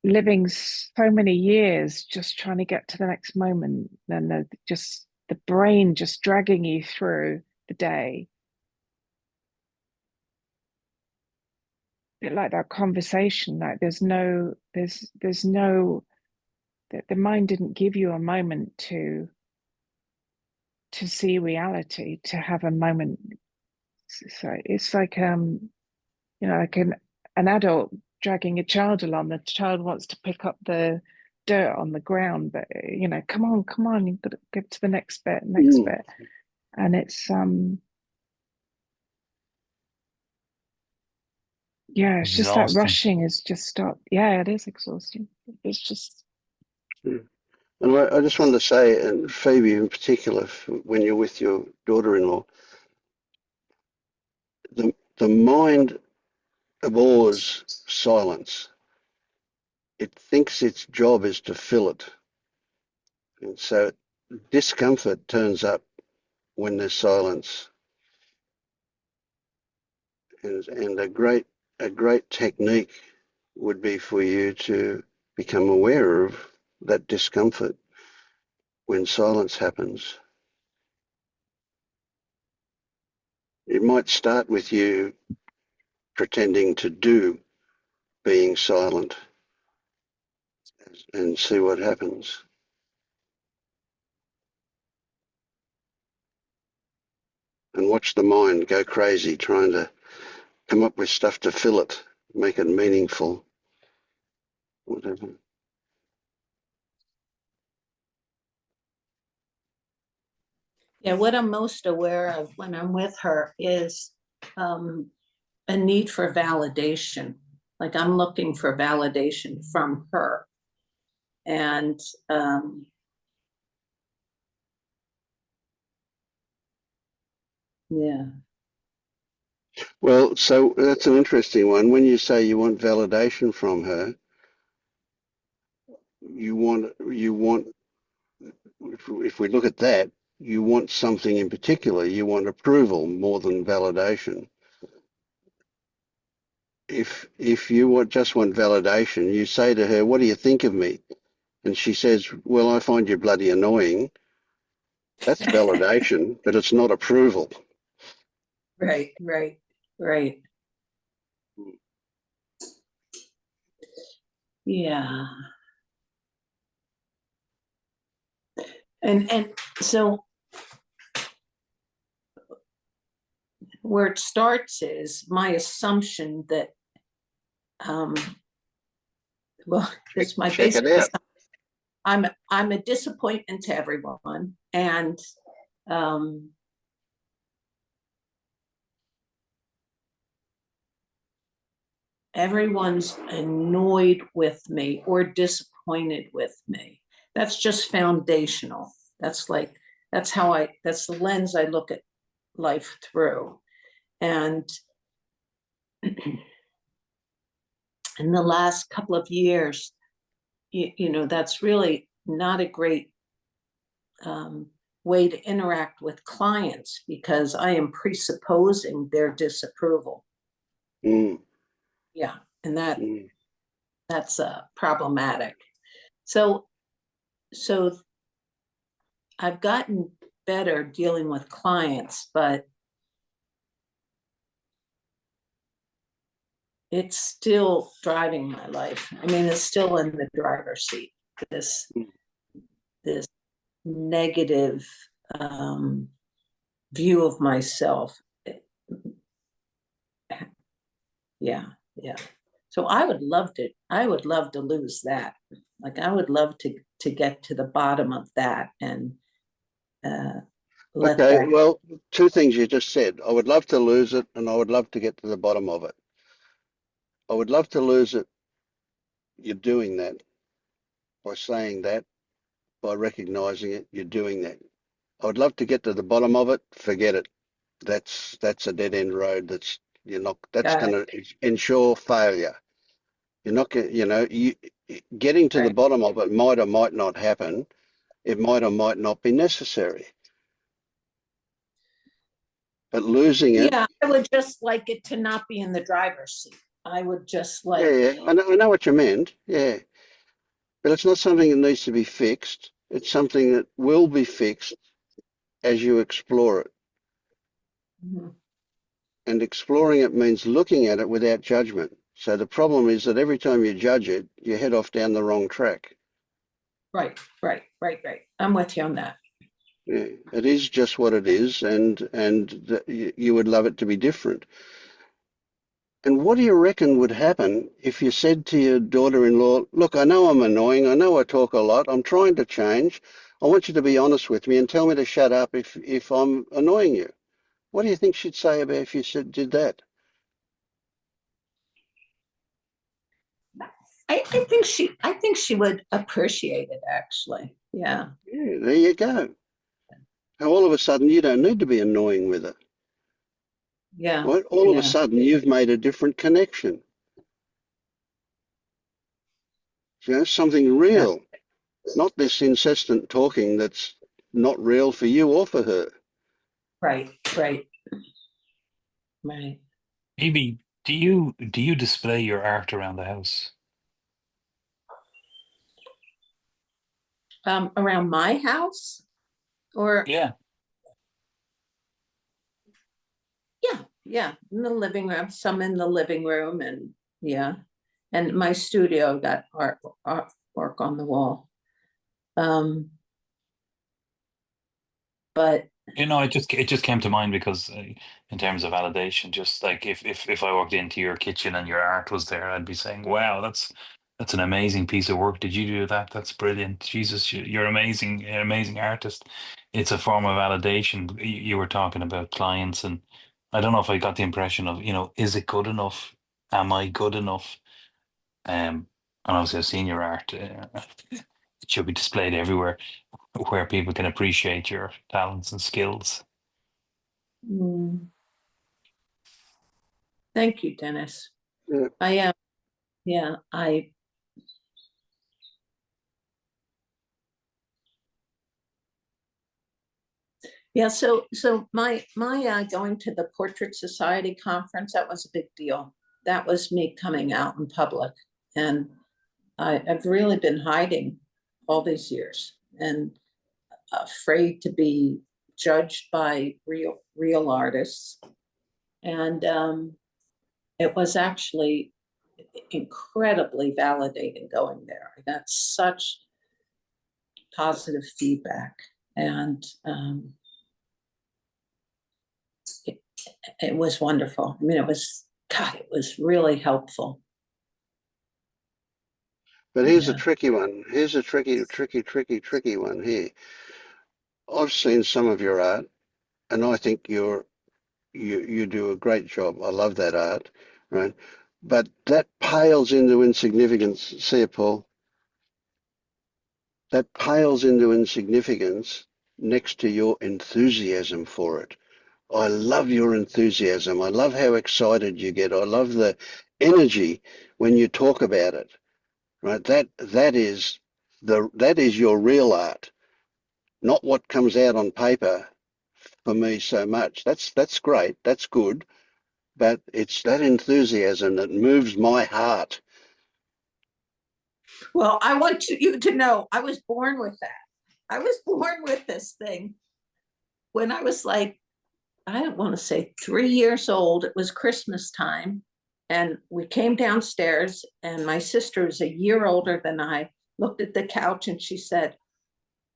living so many years just trying to get to the next moment, and just the brain just dragging you through the day. A bit like that conversation, like there's no the mind didn't give you a moment to see reality, to have a moment. So it's like like an adult dragging a child along. The child wants to pick up the dirt on the ground, but come on, you've got to get to the next bit, Mm. and it's yeah, it's just that Exhausting. rushing is just stop. Yeah, it is exhausting. It's just Yeah. And I just wanted to say, and Phoebe in particular, when you're with your daughter-in-law, the mind abhors silence. It thinks its job is to fill it. And so discomfort turns up when there's silence. And a great technique would be for you to become aware of that discomfort when silence happens. It might start with you pretending to do being silent and see what happens. And watch the mind go crazy trying to come up with stuff to fill it, make it meaningful, whatever. Yeah, what I'm most aware of when I'm with her is a need for validation. Like I'm looking for validation from her. And yeah. Well, so that's an interesting one. When you say you want validation from her, you want if we look at that, you want something in particular. You want approval more than validation. if you just want validation, you say to her, "What do you think of me?" And she says, "Well, I find you bloody annoying." That's validation, but it's not approval. Right, right, right. Yeah. And so where it starts is my assumption that well, it's my Check it basic out. assumption. I'm a disappointment to everyone, and everyone's annoyed with me or disappointed with me. That's just foundational. That's that's the lens I look at life through. And in the last couple of years, you know, that's really not a great way to interact with clients because I am presupposing their disapproval. Mm, Yeah, and mm. that's problematic. So I've gotten better dealing with clients, but it's still driving my life. I mean, it's still in the driver's seat. This negative view of myself. Yeah, yeah. So I would love to lose that. Like I would love to get to the bottom of that and let Okay, that. well, two things you just said. I would love to lose it, and I would love to get to the bottom of it. I would love to lose it. You're doing that by saying that, by recognizing it. You're doing that. I would love to get to the bottom of it. Forget it. That's a dead end road. That's Got going it. to ensure failure. You're not going. You getting to the Right. bottom of it might or might not happen. It might or might not be necessary. But losing it, Yeah, I would just like it to not be in the driver's seat. I would just like, yeah, I know what you meant. Yeah, but it's not something that needs to be fixed. It's something that will be fixed as you explore it. mhm, And exploring it means looking at it without judgment. So the problem is that every time you judge it, you head off down the wrong track. right, right, right, right. I'm with you on that. Yeah, it is just what it is, and you would love it to be different. And what do you reckon would happen if you said to your daughter-in-law, "Look, I know I'm annoying. I know I talk a lot. I'm trying to change. I want you to be honest with me and tell me to shut up if I'm annoying you." What do you think she'd say about if you did that? I think she would appreciate it actually. Yeah, Yeah, there you go. Now all of a sudden you don't need to be annoying with her. yeah, Right? All of a yeah, sudden you've made a different connection. Something yeah. real, not this incessant talking that's not real for you or for her. Right, right, right. Maybe do you display your art around the house? Around my house, or Yeah. yeah, yeah, in the living room. Some in the living room, and yeah, and my studio got artwork on the wall. Um, but It just came to mind because in terms of validation, just like if I walked into your kitchen and your art was there, I'd be saying, "Wow, that's an amazing piece of work. Did you do that? That's brilliant. Jesus, you're amazing. You're an amazing artist." It's a form of validation. You were talking about clients, and I don't know if I got the impression of, is it good enough? Am I good enough? And obviously, I've seen your art. It should be displayed everywhere where people can appreciate your talents and skills. mm, thank you, Dennis. Yeah. I am, yeah, yeah. So my going to the Portrait Society conference, that was a big deal. that was me coming out in public. And I've really been hiding all these years and afraid to be judged by real artists. And it was actually incredibly validating going there. I got such positive feedback, and it was wonderful. I mean, it was really helpful. But here's a Yeah. tricky one. Here's a tricky one here. I've seen some of your art, and I think you do a great job. I love that art, right? But that pales into insignificance. See it, Paul? That pales into insignificance next to your enthusiasm for it. I love your enthusiasm. I love how excited you get. I love the energy when you talk about it. Right? That is your real art, not what comes out on paper for me so much. That's great. That's good. But it's that enthusiasm that moves my heart. Well, I want you to know I was born with that. I was born with this thing. When I was like, I don't want to say 3 years old, it was Christmas time. And we came downstairs, and my sister is a year older than I, looked at the couch and she said,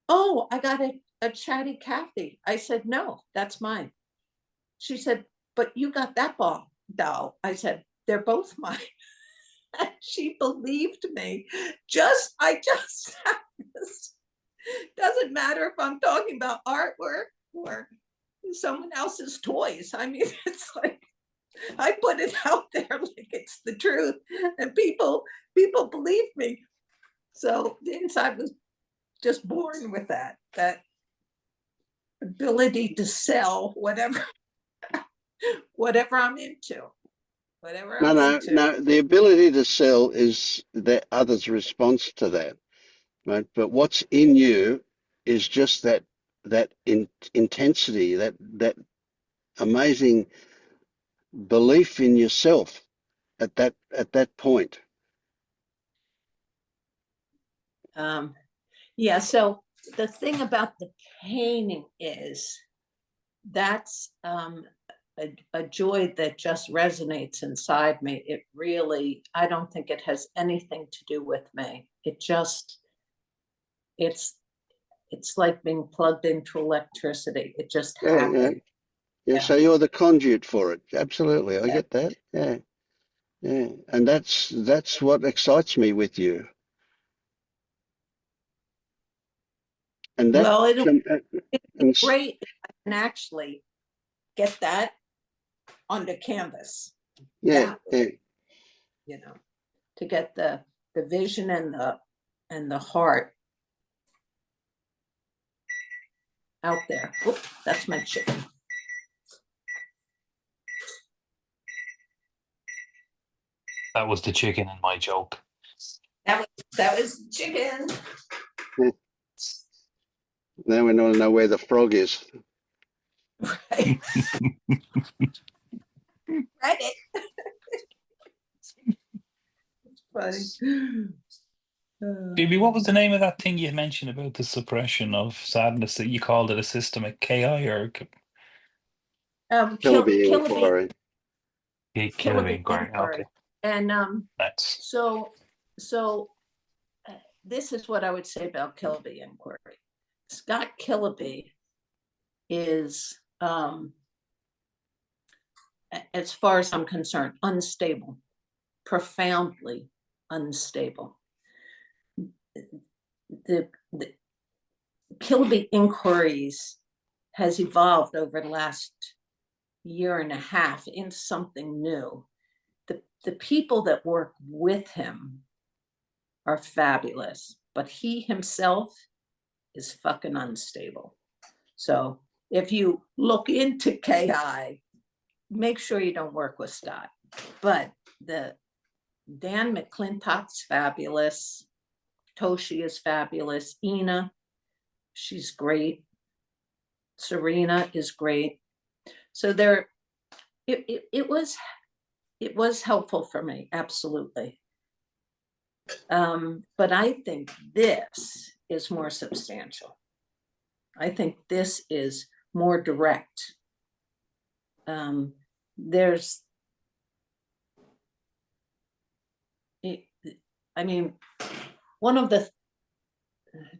"Oh, I got a chatty Cathy." I said, "No, that's mine." She said, "But you got that doll." I said, "They're both mine." And she believed me. I just doesn't matter if I'm talking about artwork or someone else's toys. I mean, it's like I put it out there like it's the truth, and people believe me. So the inside was just born with that ability to sell whatever I'm into. No. The ability to sell is the other's response to that, right? But what's in you is just that intensity, that amazing belief in yourself at that point. Yeah, so the thing about the painting is that's a joy that just resonates inside me. It really, I don't think it has anything to do with me. It's like being plugged into electricity. It just happened. Yeah. So you're the conduit for it. Absolutely, I Yeah. get that. Yeah, and that's what excites me with you. And that, Well, it'll be and great if I can actually get that onto canvas. yeah, That yeah. to get the vision and the heart out there. Oop, that's my chicken. That was the chicken in my joke. That was chicken. Now we want to know where the frog is. Right. Right. Funny. Phoebe, what was the name of that thing you mentioned about the suppression of sadness that you called it a systemic KI or Kilby inquiry. Killerby inquiry? Okay, inquiry. And that's so this is what I would say about Kilby inquiry. Scott Kilby is, as far as I'm concerned, unstable, profoundly unstable. The Kilby inquiries has evolved over the last year and a half into something new. The people that work with him are fabulous, but he himself is fucking unstable. So if you look into KI, make sure you don't work with Scott. But the Dan McClintock's fabulous. Toshi is fabulous. Ina, she's great. Serena is great. So it it was helpful for me, absolutely. But I think this is more substantial. I think this is more direct. There's, I mean, one of the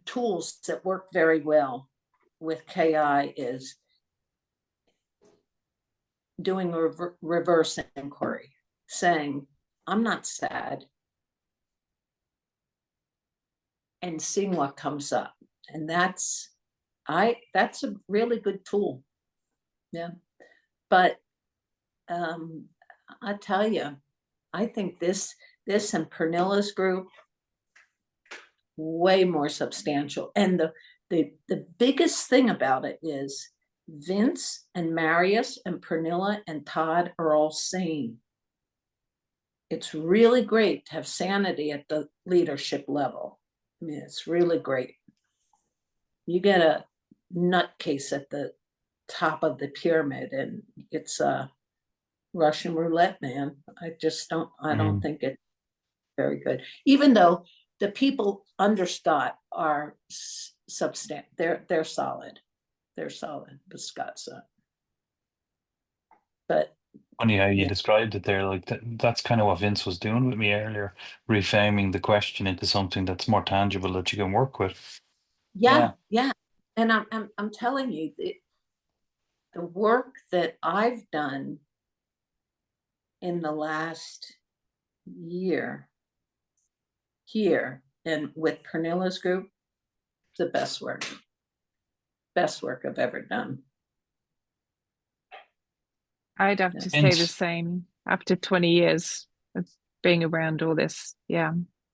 tools that work very well with KI is doing a reverse inquiry, saying, I'm not sad, and seeing what comes up. And that's a really good tool. Yeah. But I tell you, I think this and Pernilla's group, way more substantial. And the biggest thing about it is Vince and Marius and Pernilla and Todd are all sane. It's really great to have sanity at the leadership level. I mean, it's really great. You get a nutcase at the top of the pyramid, and it's a Russian roulette, man. I don't think it's very good. Even though the people under Scott are substantial, they're solid. They're solid, but Scott's not. But Funny how you yeah. described it there. Like that's kind of what Vince was doing with me earlier, reframing the question into something that's more tangible that you can work with. Yeah. And I'm telling you, the work that I've done in the last year here and with Pernilla's group, the best work I've ever done. I'd have to say the same after 20 years of being around all this. Yeah,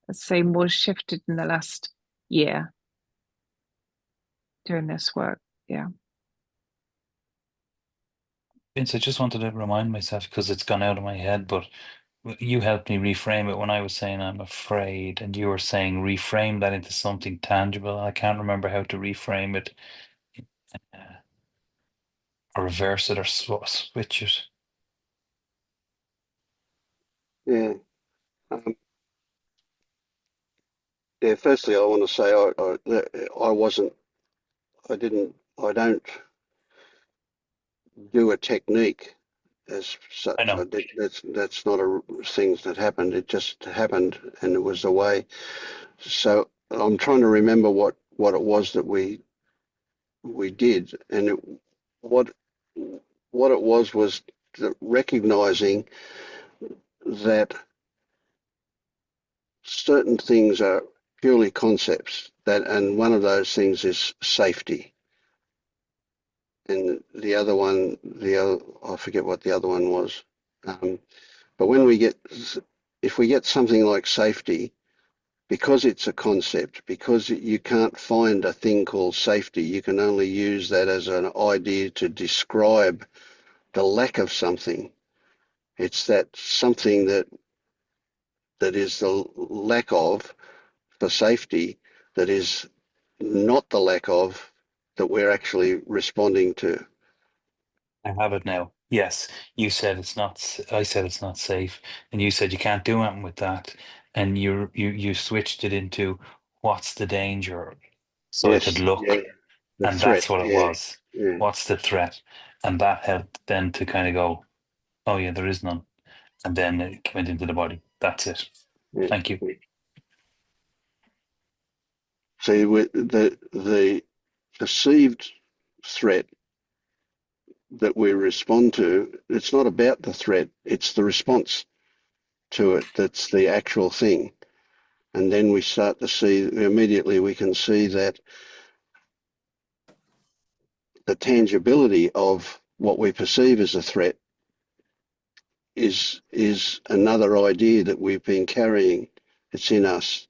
the same was shifted in the last year doing this work. Yeah. Vince, I just wanted to remind myself because it's gone out of my head, but you helped me reframe it when I was saying I'm afraid, and you were saying reframe that into something tangible. I can't remember how to reframe it, or reverse it, or switch it. Yeah. Yeah. Firstly, I want to say I don't do a technique as such. I know. That's not a thing that happened. It just happened, and it was the way. So I'm trying to remember what it was that we did, and what it was recognizing that certain things are purely concepts, and one of those things is safety, and I forget what the other one was. But if we get something like safety, because it's a concept, because you can't find a thing called safety, you can only use that as an idea to describe the lack of something. It's that something that is the lack of for safety that is not the lack of that we're actually responding to. I have it now. Yes, you said it's not. I said it's not safe, and you said you can't do anything with that, and you switched it into what's the danger, so I could Yes, yeah, look, the and threat, that's what it yeah, was. yeah, What's the threat? And that helped then to kind of go, oh yeah, there is none, and then it went into the body. That's it. yeah. Thank you. See, with the perceived threat that we respond to, it's not about the threat, it's the response to it that's the actual thing. And then we start to see, immediately we can see that the tangibility of what we perceive as a threat is another idea that we've been carrying. It's in us.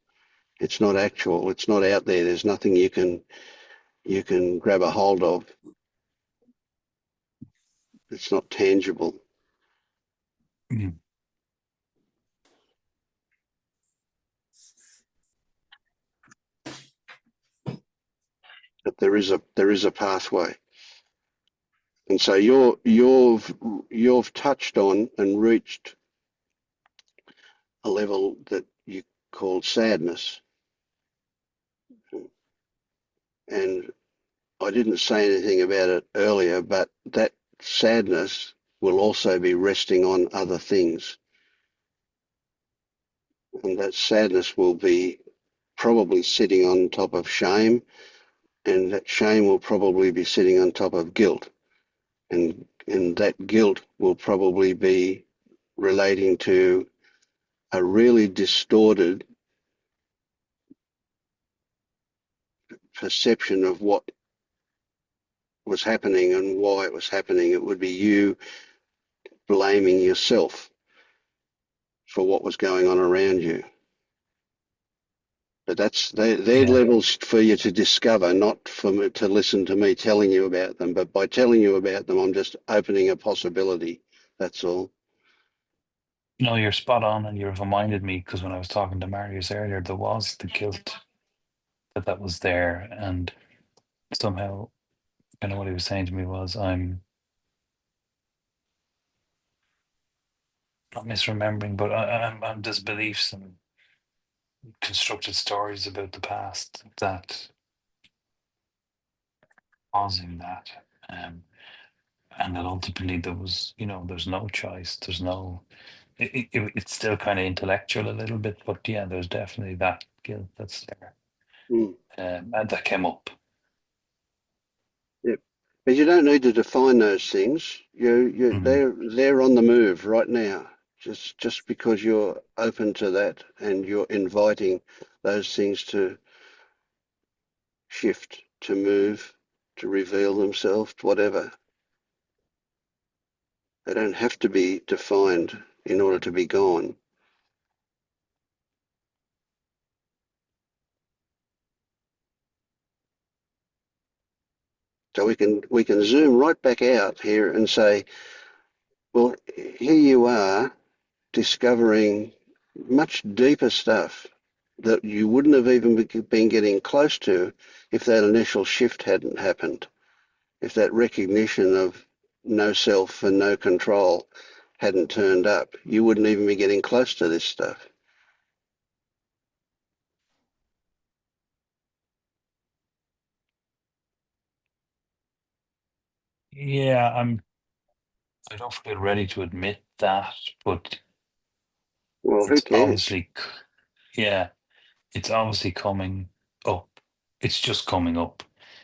It's not actual. It's not out there. There's nothing you can grab a hold of. It's not tangible. Mm. But there is a pathway. And so you've touched on and reached a level that you call sadness. And I didn't say anything about it earlier, but that sadness will also be resting on other things. And that sadness will be probably sitting on top of shame, and that shame will probably be sitting on top of guilt. And that guilt will probably be relating to a really distorted perception of what was happening and why it was happening. It would be you blaming yourself for what was going on around you. But they're Yeah. levels for you to discover, not for me to listen to me telling you about them. But by telling you about them, I'm just opening a possibility. That's all. No, you're spot on, and you've reminded me because when I was talking to Marius earlier, there was the guilt that was there, and somehow, what he was saying to me was, I'm not misremembering, but I'm there's beliefs and constructed stories about the past that causing that, and that ultimately there was, there's no choice, there's no. It's still kind of intellectual a little bit, but yeah, there's definitely that guilt that's there, Mm, and that came up. yep. But you don't need to define those things. Mm. They're on the move right now. Just because you're open to that and you're inviting those things to shift, to move, to reveal themselves, whatever. They don't have to be defined in order to be gone. So we can zoom right back out here and say, well, here you are discovering much deeper stuff that you wouldn't have even been getting close to if that initial shift hadn't happened, if that recognition of no self and no control hadn't turned up. You wouldn't even be getting close to this stuff. Yeah, I don't feel ready to admit that, but Well, who it's cares? obviously, yeah, it's obviously coming up. It's just coming up.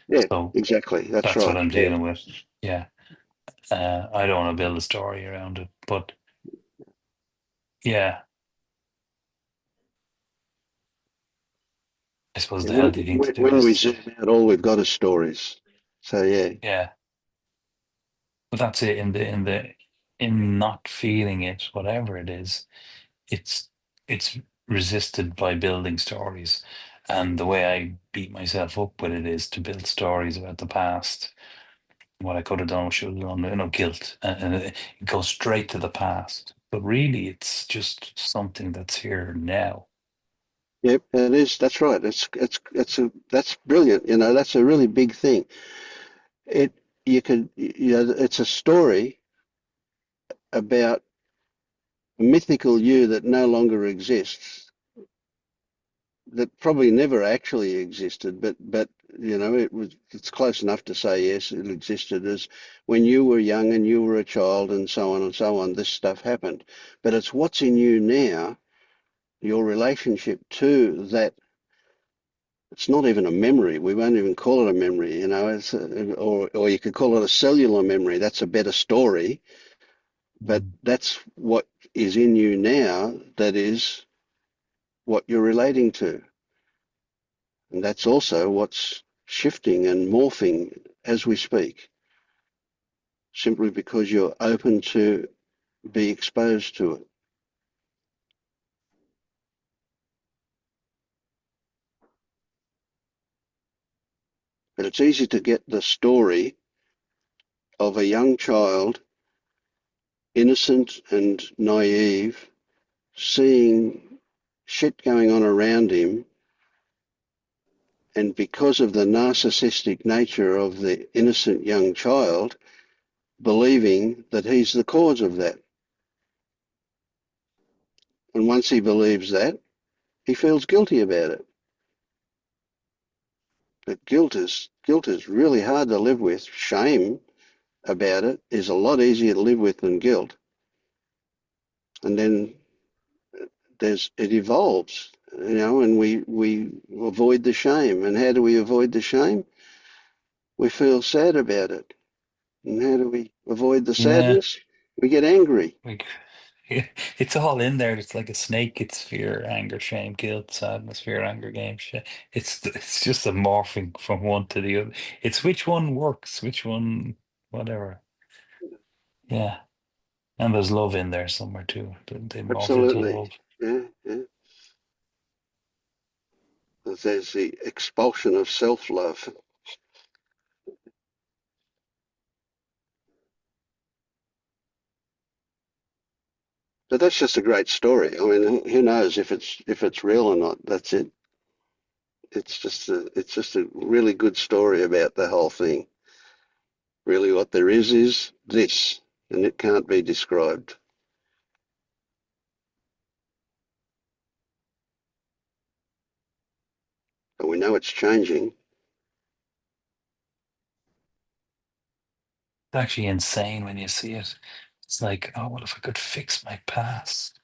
Yeah, So exactly. That's that's what right. I'm Yeah. dealing with. Yeah. I don't want to build a story around it, but yeah, I suppose Yeah, the healthy thing to do when we is, zoom out, all we've got is stories. So yeah, yeah, but that's it. In not feeling it, whatever it is, it's it's resisted by building stories. And the way I beat myself up with it is to build stories about the past, what I could have done, should have done, guilt, and it goes straight to the past. But really, it's just something that's here now. yep, it is. That's right. That's brilliant. That's a really big thing. It it's a story about a mythical you that no longer exists, that probably never actually existed, but it's close enough to say yes, it existed as when you were young and you were a child and so on and so on, this stuff happened. But it's what's in you now, your relationship to that. It's not even a memory. We won't even call it a memory, or you could call it a cellular memory. That's a better story, but Mm. that's what is in you now. That is what you're relating to. And that's also what's shifting and morphing as we speak, simply because you're open to be exposed to it. But it's easy to get the story of a young child, innocent and naive, seeing shit going on around him, and because of the narcissistic nature of the innocent young child, believing that he's the cause of that. And once he believes that, he feels guilty about it. But guilt is really hard to live with. Shame about it is a lot easier to live with than guilt. And then it evolves, and we avoid the shame. And how do we avoid the shame? We feel sad about it. And how do we avoid the Yeah, sadness? We get angry. like it's all in there. It's like a snake. It's fear, anger, shame, guilt, sadness, fear, anger, game. It's just a morphing from one to the other. It's which one works, which one, whatever. Yeah, and there's love in there somewhere too. They morph into Absolutely. love. Yeah, yeah. There's the expulsion of self-love. But that's just a great story. I mean, who knows if it's real or not? That's it. It's just a really good story about the whole thing. Really, what there is this, and it can't be described. But we know it's changing. It's actually insane when you see it. It's like, oh, what if I could fix my past?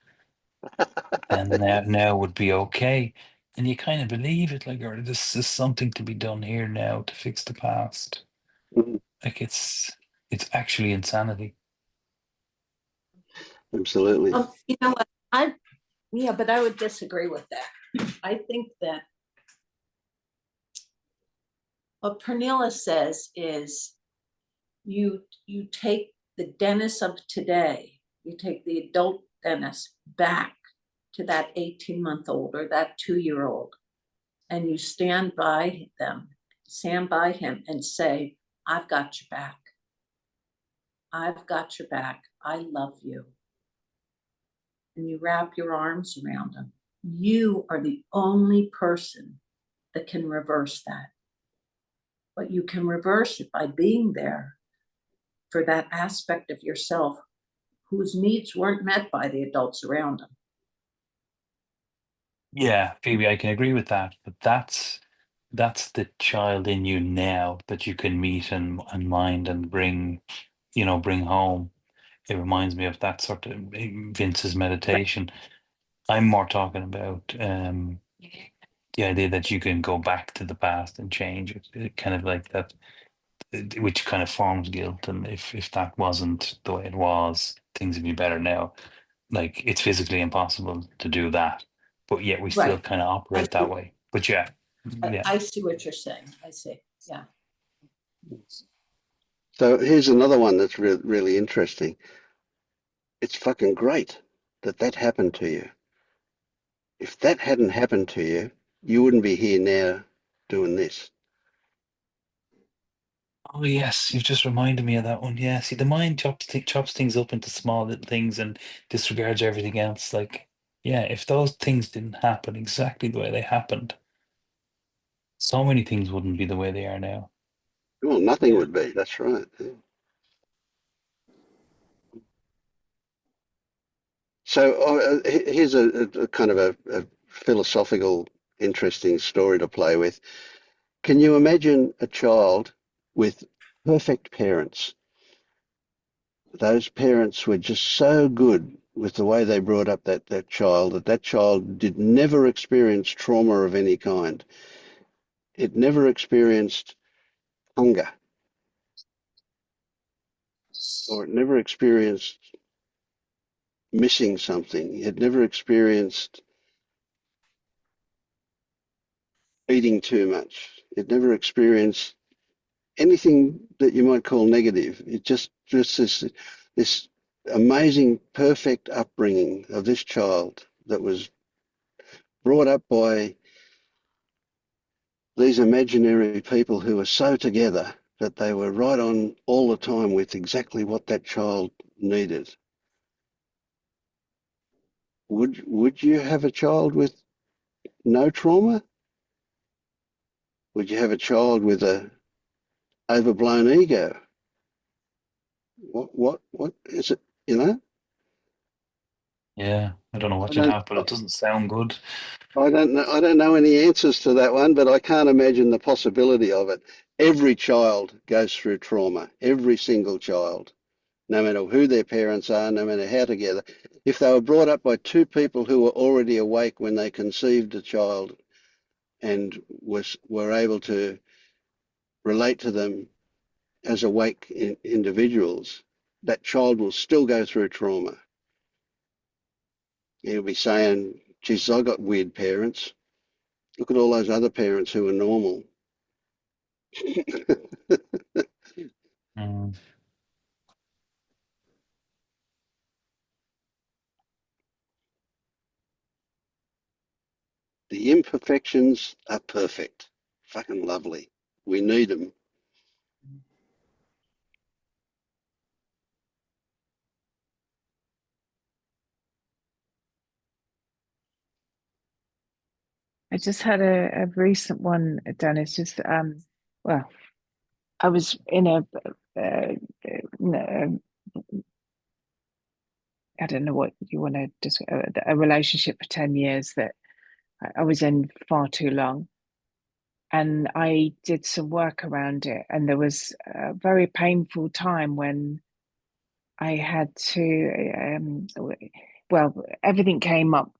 Then now would be okay. And you kind of believe it, like, or this is something to be done here now to fix the past. Mhm. Like it's actually insanity. Absolutely. You know what? Yeah, but I would disagree with that. I think that what Pernilla says is you take the Dennis of today, you take the adult Dennis back to that 18-month-old or that 2-year-old, and you stand by him and say, I've got your back. I've got your back. I love you. And you wrap your arms around him. You are the only person that can reverse that. But you can reverse it by being there for that aspect of yourself whose needs weren't met by the adults around them. Yeah, Phoebe, I can agree with that. But that's the child in you now that you can meet and mind and bring home. It reminds me of that sort of Vince's meditation. I'm more talking about the idea that you can go back to the past and change it kind of like that, which kind of forms guilt. And if that wasn't the way it was, things would be better now. Like it's physically impossible to do that, but yet we still Right. kind of I operate that see, way. But yeah, yeah. I see what you're saying. I see. Yeah. So here's another one that's really interesting. It's fucking great that happened to you. If that hadn't happened to you, you wouldn't be here now doing this. Oh yes, you've just reminded me of that one. Yeah, see, the mind chops things up into small little things and disregards everything else. Like, yeah, if those things didn't happen exactly the way they happened, so many things wouldn't be the way they are now. Well, nothing Yeah. would be. That's right. So here's a kind of a philosophical, interesting story to play with. Can you imagine a child with perfect parents? Those parents were just so good with the way they brought up that child, that child did never experience trauma of any kind. It never experienced hunger, or it never experienced missing something. It never experienced eating too much. It never experienced anything that you might call negative. It just this amazing, perfect upbringing of this child that was brought up by these imaginary people who were so together that they were right on all the time with exactly what that child needed. Would you have a child with no trauma? Would you have a child with a overblown ego? What is it? You know, Yeah, I don't know I what you'd don't. have, but it doesn't sound good. I don't know. I don't know any answers to that one, but I can't imagine the possibility of it. Every child goes through trauma. Every single child, no matter who their parents are, no matter how together. If they were brought up by two people who were already awake when they conceived a child and were able to relate to them as awake individuals, that child will still go through trauma. He'll be saying, "Geez, I got weird parents. Look at all those other parents who are normal." Mm. The imperfections are perfect. Fucking lovely. We need them. I just had a recent one done. It's just well, I was in I don't know what you want to describe, a relationship for 10 years that I was in far too long. And I did some work around it. And there was a very painful time when I had to, well, everything came up,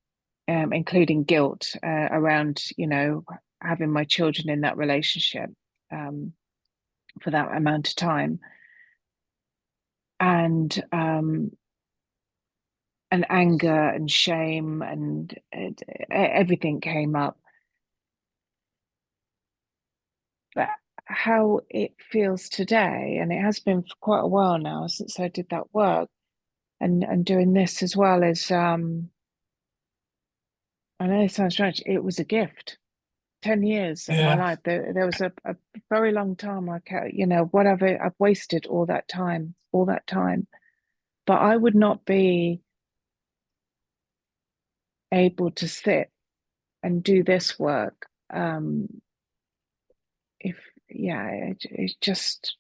including guilt around, having my children in that relationship for that amount of time. And anger and shame and everything came up. But how it feels today, and it has been for quite a while now since I did that work, and doing this as well, is I know it sounds strange, it was a gift. 10 years of my Yeah. life, there was a very long time I kept, whatever, I've wasted all that time, but I would not be able to sit and do this work if it just,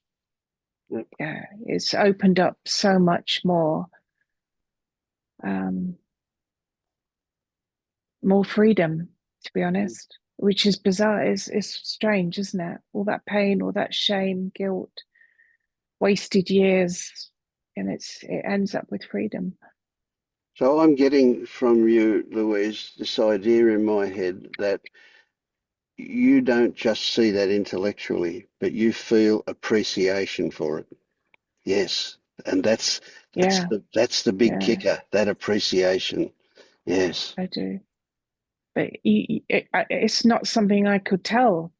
Yep. yeah, it's opened up so much um more freedom, to be honest, which is bizarre. It's strange, isn't it? All that pain, all that shame, guilt, wasted years, and it ends up with freedom. So I'm getting from you, Louise, this idea in my head that you don't just see that intellectually, but you feel appreciation for it. Yes. And Yeah, that's the big yeah, kicker, that appreciation. Yes. I do. But it's not something I could tell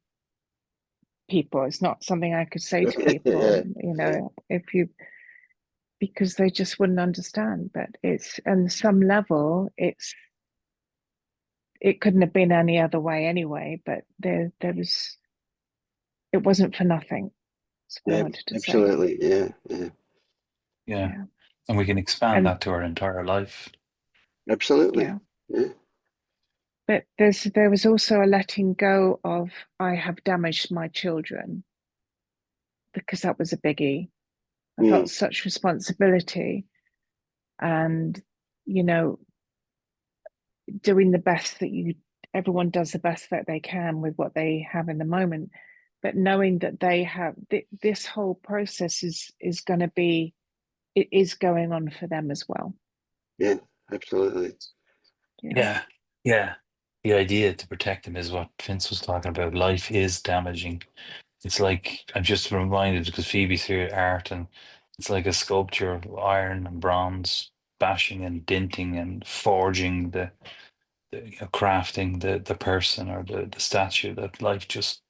people. It's not something I could say to people, Yeah. Yeah. if you, because they just wouldn't understand. But it's, on some level, it couldn't have been any other way anyway. But there was, it wasn't for nothing. That's what I Yeah. wanted to say. Absolutely. Yeah. Yeah. Yeah. Yeah. And we can expand And that to our entire life. Absolutely. yeah. Yeah. But there was also a letting go of, I have damaged my children, because that was a biggie. I felt Mm. such responsibility, and you know, doing the best that everyone does the best that they can with what they have in the moment, but knowing that they have this whole process is going to be, it is going on for them as well. Yeah. Absolutely. Yeah. Yeah. Yeah. The idea to protect them is what Vince was talking about. Life is damaging. It's like, I'm just reminded because Phoebe's here, art, and it's like a sculpture of iron and bronze bashing and dinting and forging crafting the person or the statue, that life just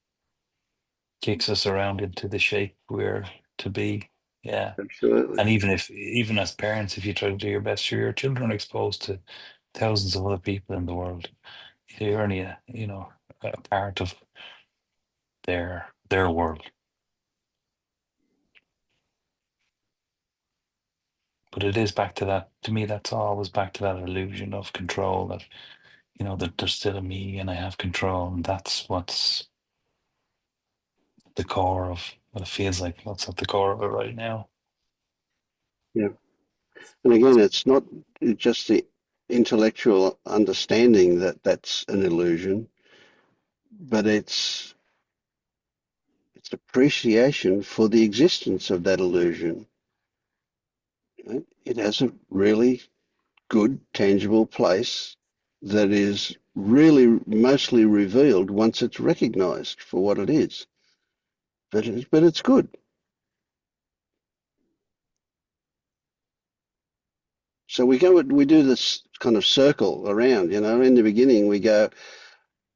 kicks us around into the shape we're to be. Yeah. Absolutely. And even as parents, if you try to do your best, sure, your children are exposed to thousands of other people in the world. You're only a part of their world. But it is back to that, to me, that's always back to that illusion of control, that, that there's still a me and I have control. And that's what's the core of what it feels like. That's at the core of it right now. Yeah. And again, it's not just the intellectual understanding that that's an illusion, but it's appreciation for the existence of that illusion. It has a really good, tangible place that is really mostly revealed once it's recognized for what it is. But it's good. So we do this kind of circle around, in the beginning we go,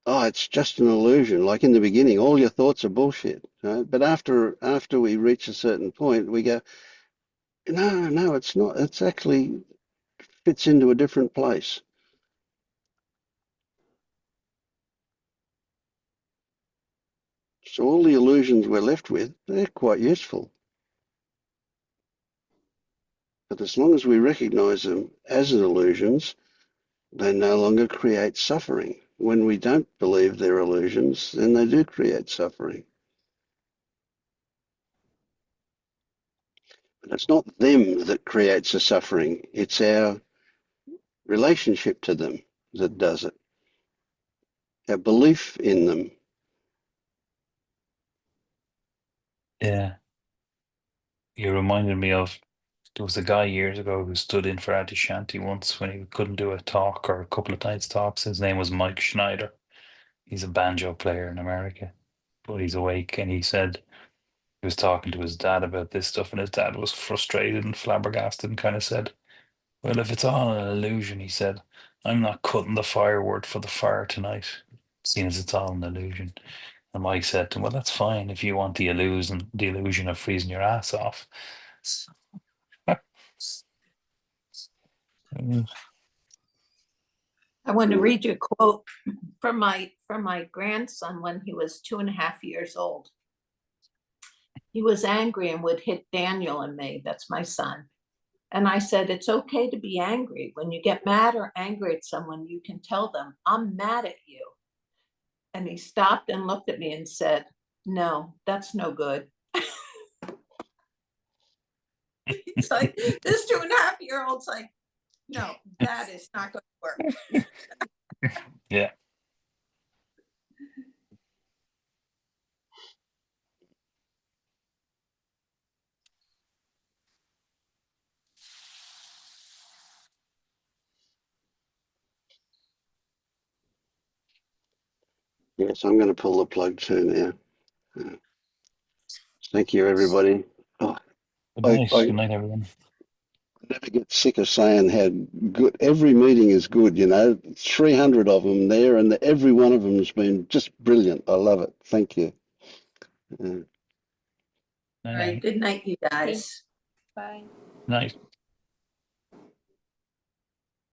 oh, it's just an illusion. Like in the beginning, all your thoughts are bullshit. Right? But after we reach a certain point, we go, no, it's not. It's actually fits into a different place. So all the illusions we're left with, they're quite useful. But as long as we recognize them as illusions, they no longer create suffering. When we don't believe they're illusions, then they do create suffering. But it's not them that creates the suffering. It's our relationship to them that does it. Our belief in them. Yeah. You reminded me of, there was a guy years ago who stood in for Adi Shanti once when he couldn't do a talk or a couple of nights talks. His name was Mike Schneider. He's a banjo player in America, but he's awake. And he said he was talking to his dad about this stuff, and his dad was frustrated and flabbergasted and kind of said, well, if it's all an illusion, he said, I'm not cutting the firewood for the fire tonight, seeing as it's all an illusion. And Mike said to him, well, that's fine if you want the illusion of freezing your ass off. I want to read you a quote from my grandson when he was 2.5 years old. He was angry and would hit Daniel and me. That's my son. And I said, it's okay to be angry. When you get mad or angry at someone, you can tell them, I'm mad at you. And he stopped and looked at me and said, no, that's no good. It's like, this 2.5-year-old's like, no, that is not going to work. Yeah. Yes, I'm going to pull the plug too now. Thank you, everybody. Oh, Good I, night. I Good night, everyone. never get sick of saying how good every meeting is good. 300 of them there, and every one of them has been just brilliant. I love it. Thank you. Night, All right. night. Good night, you Okay. guys. Bye. Night.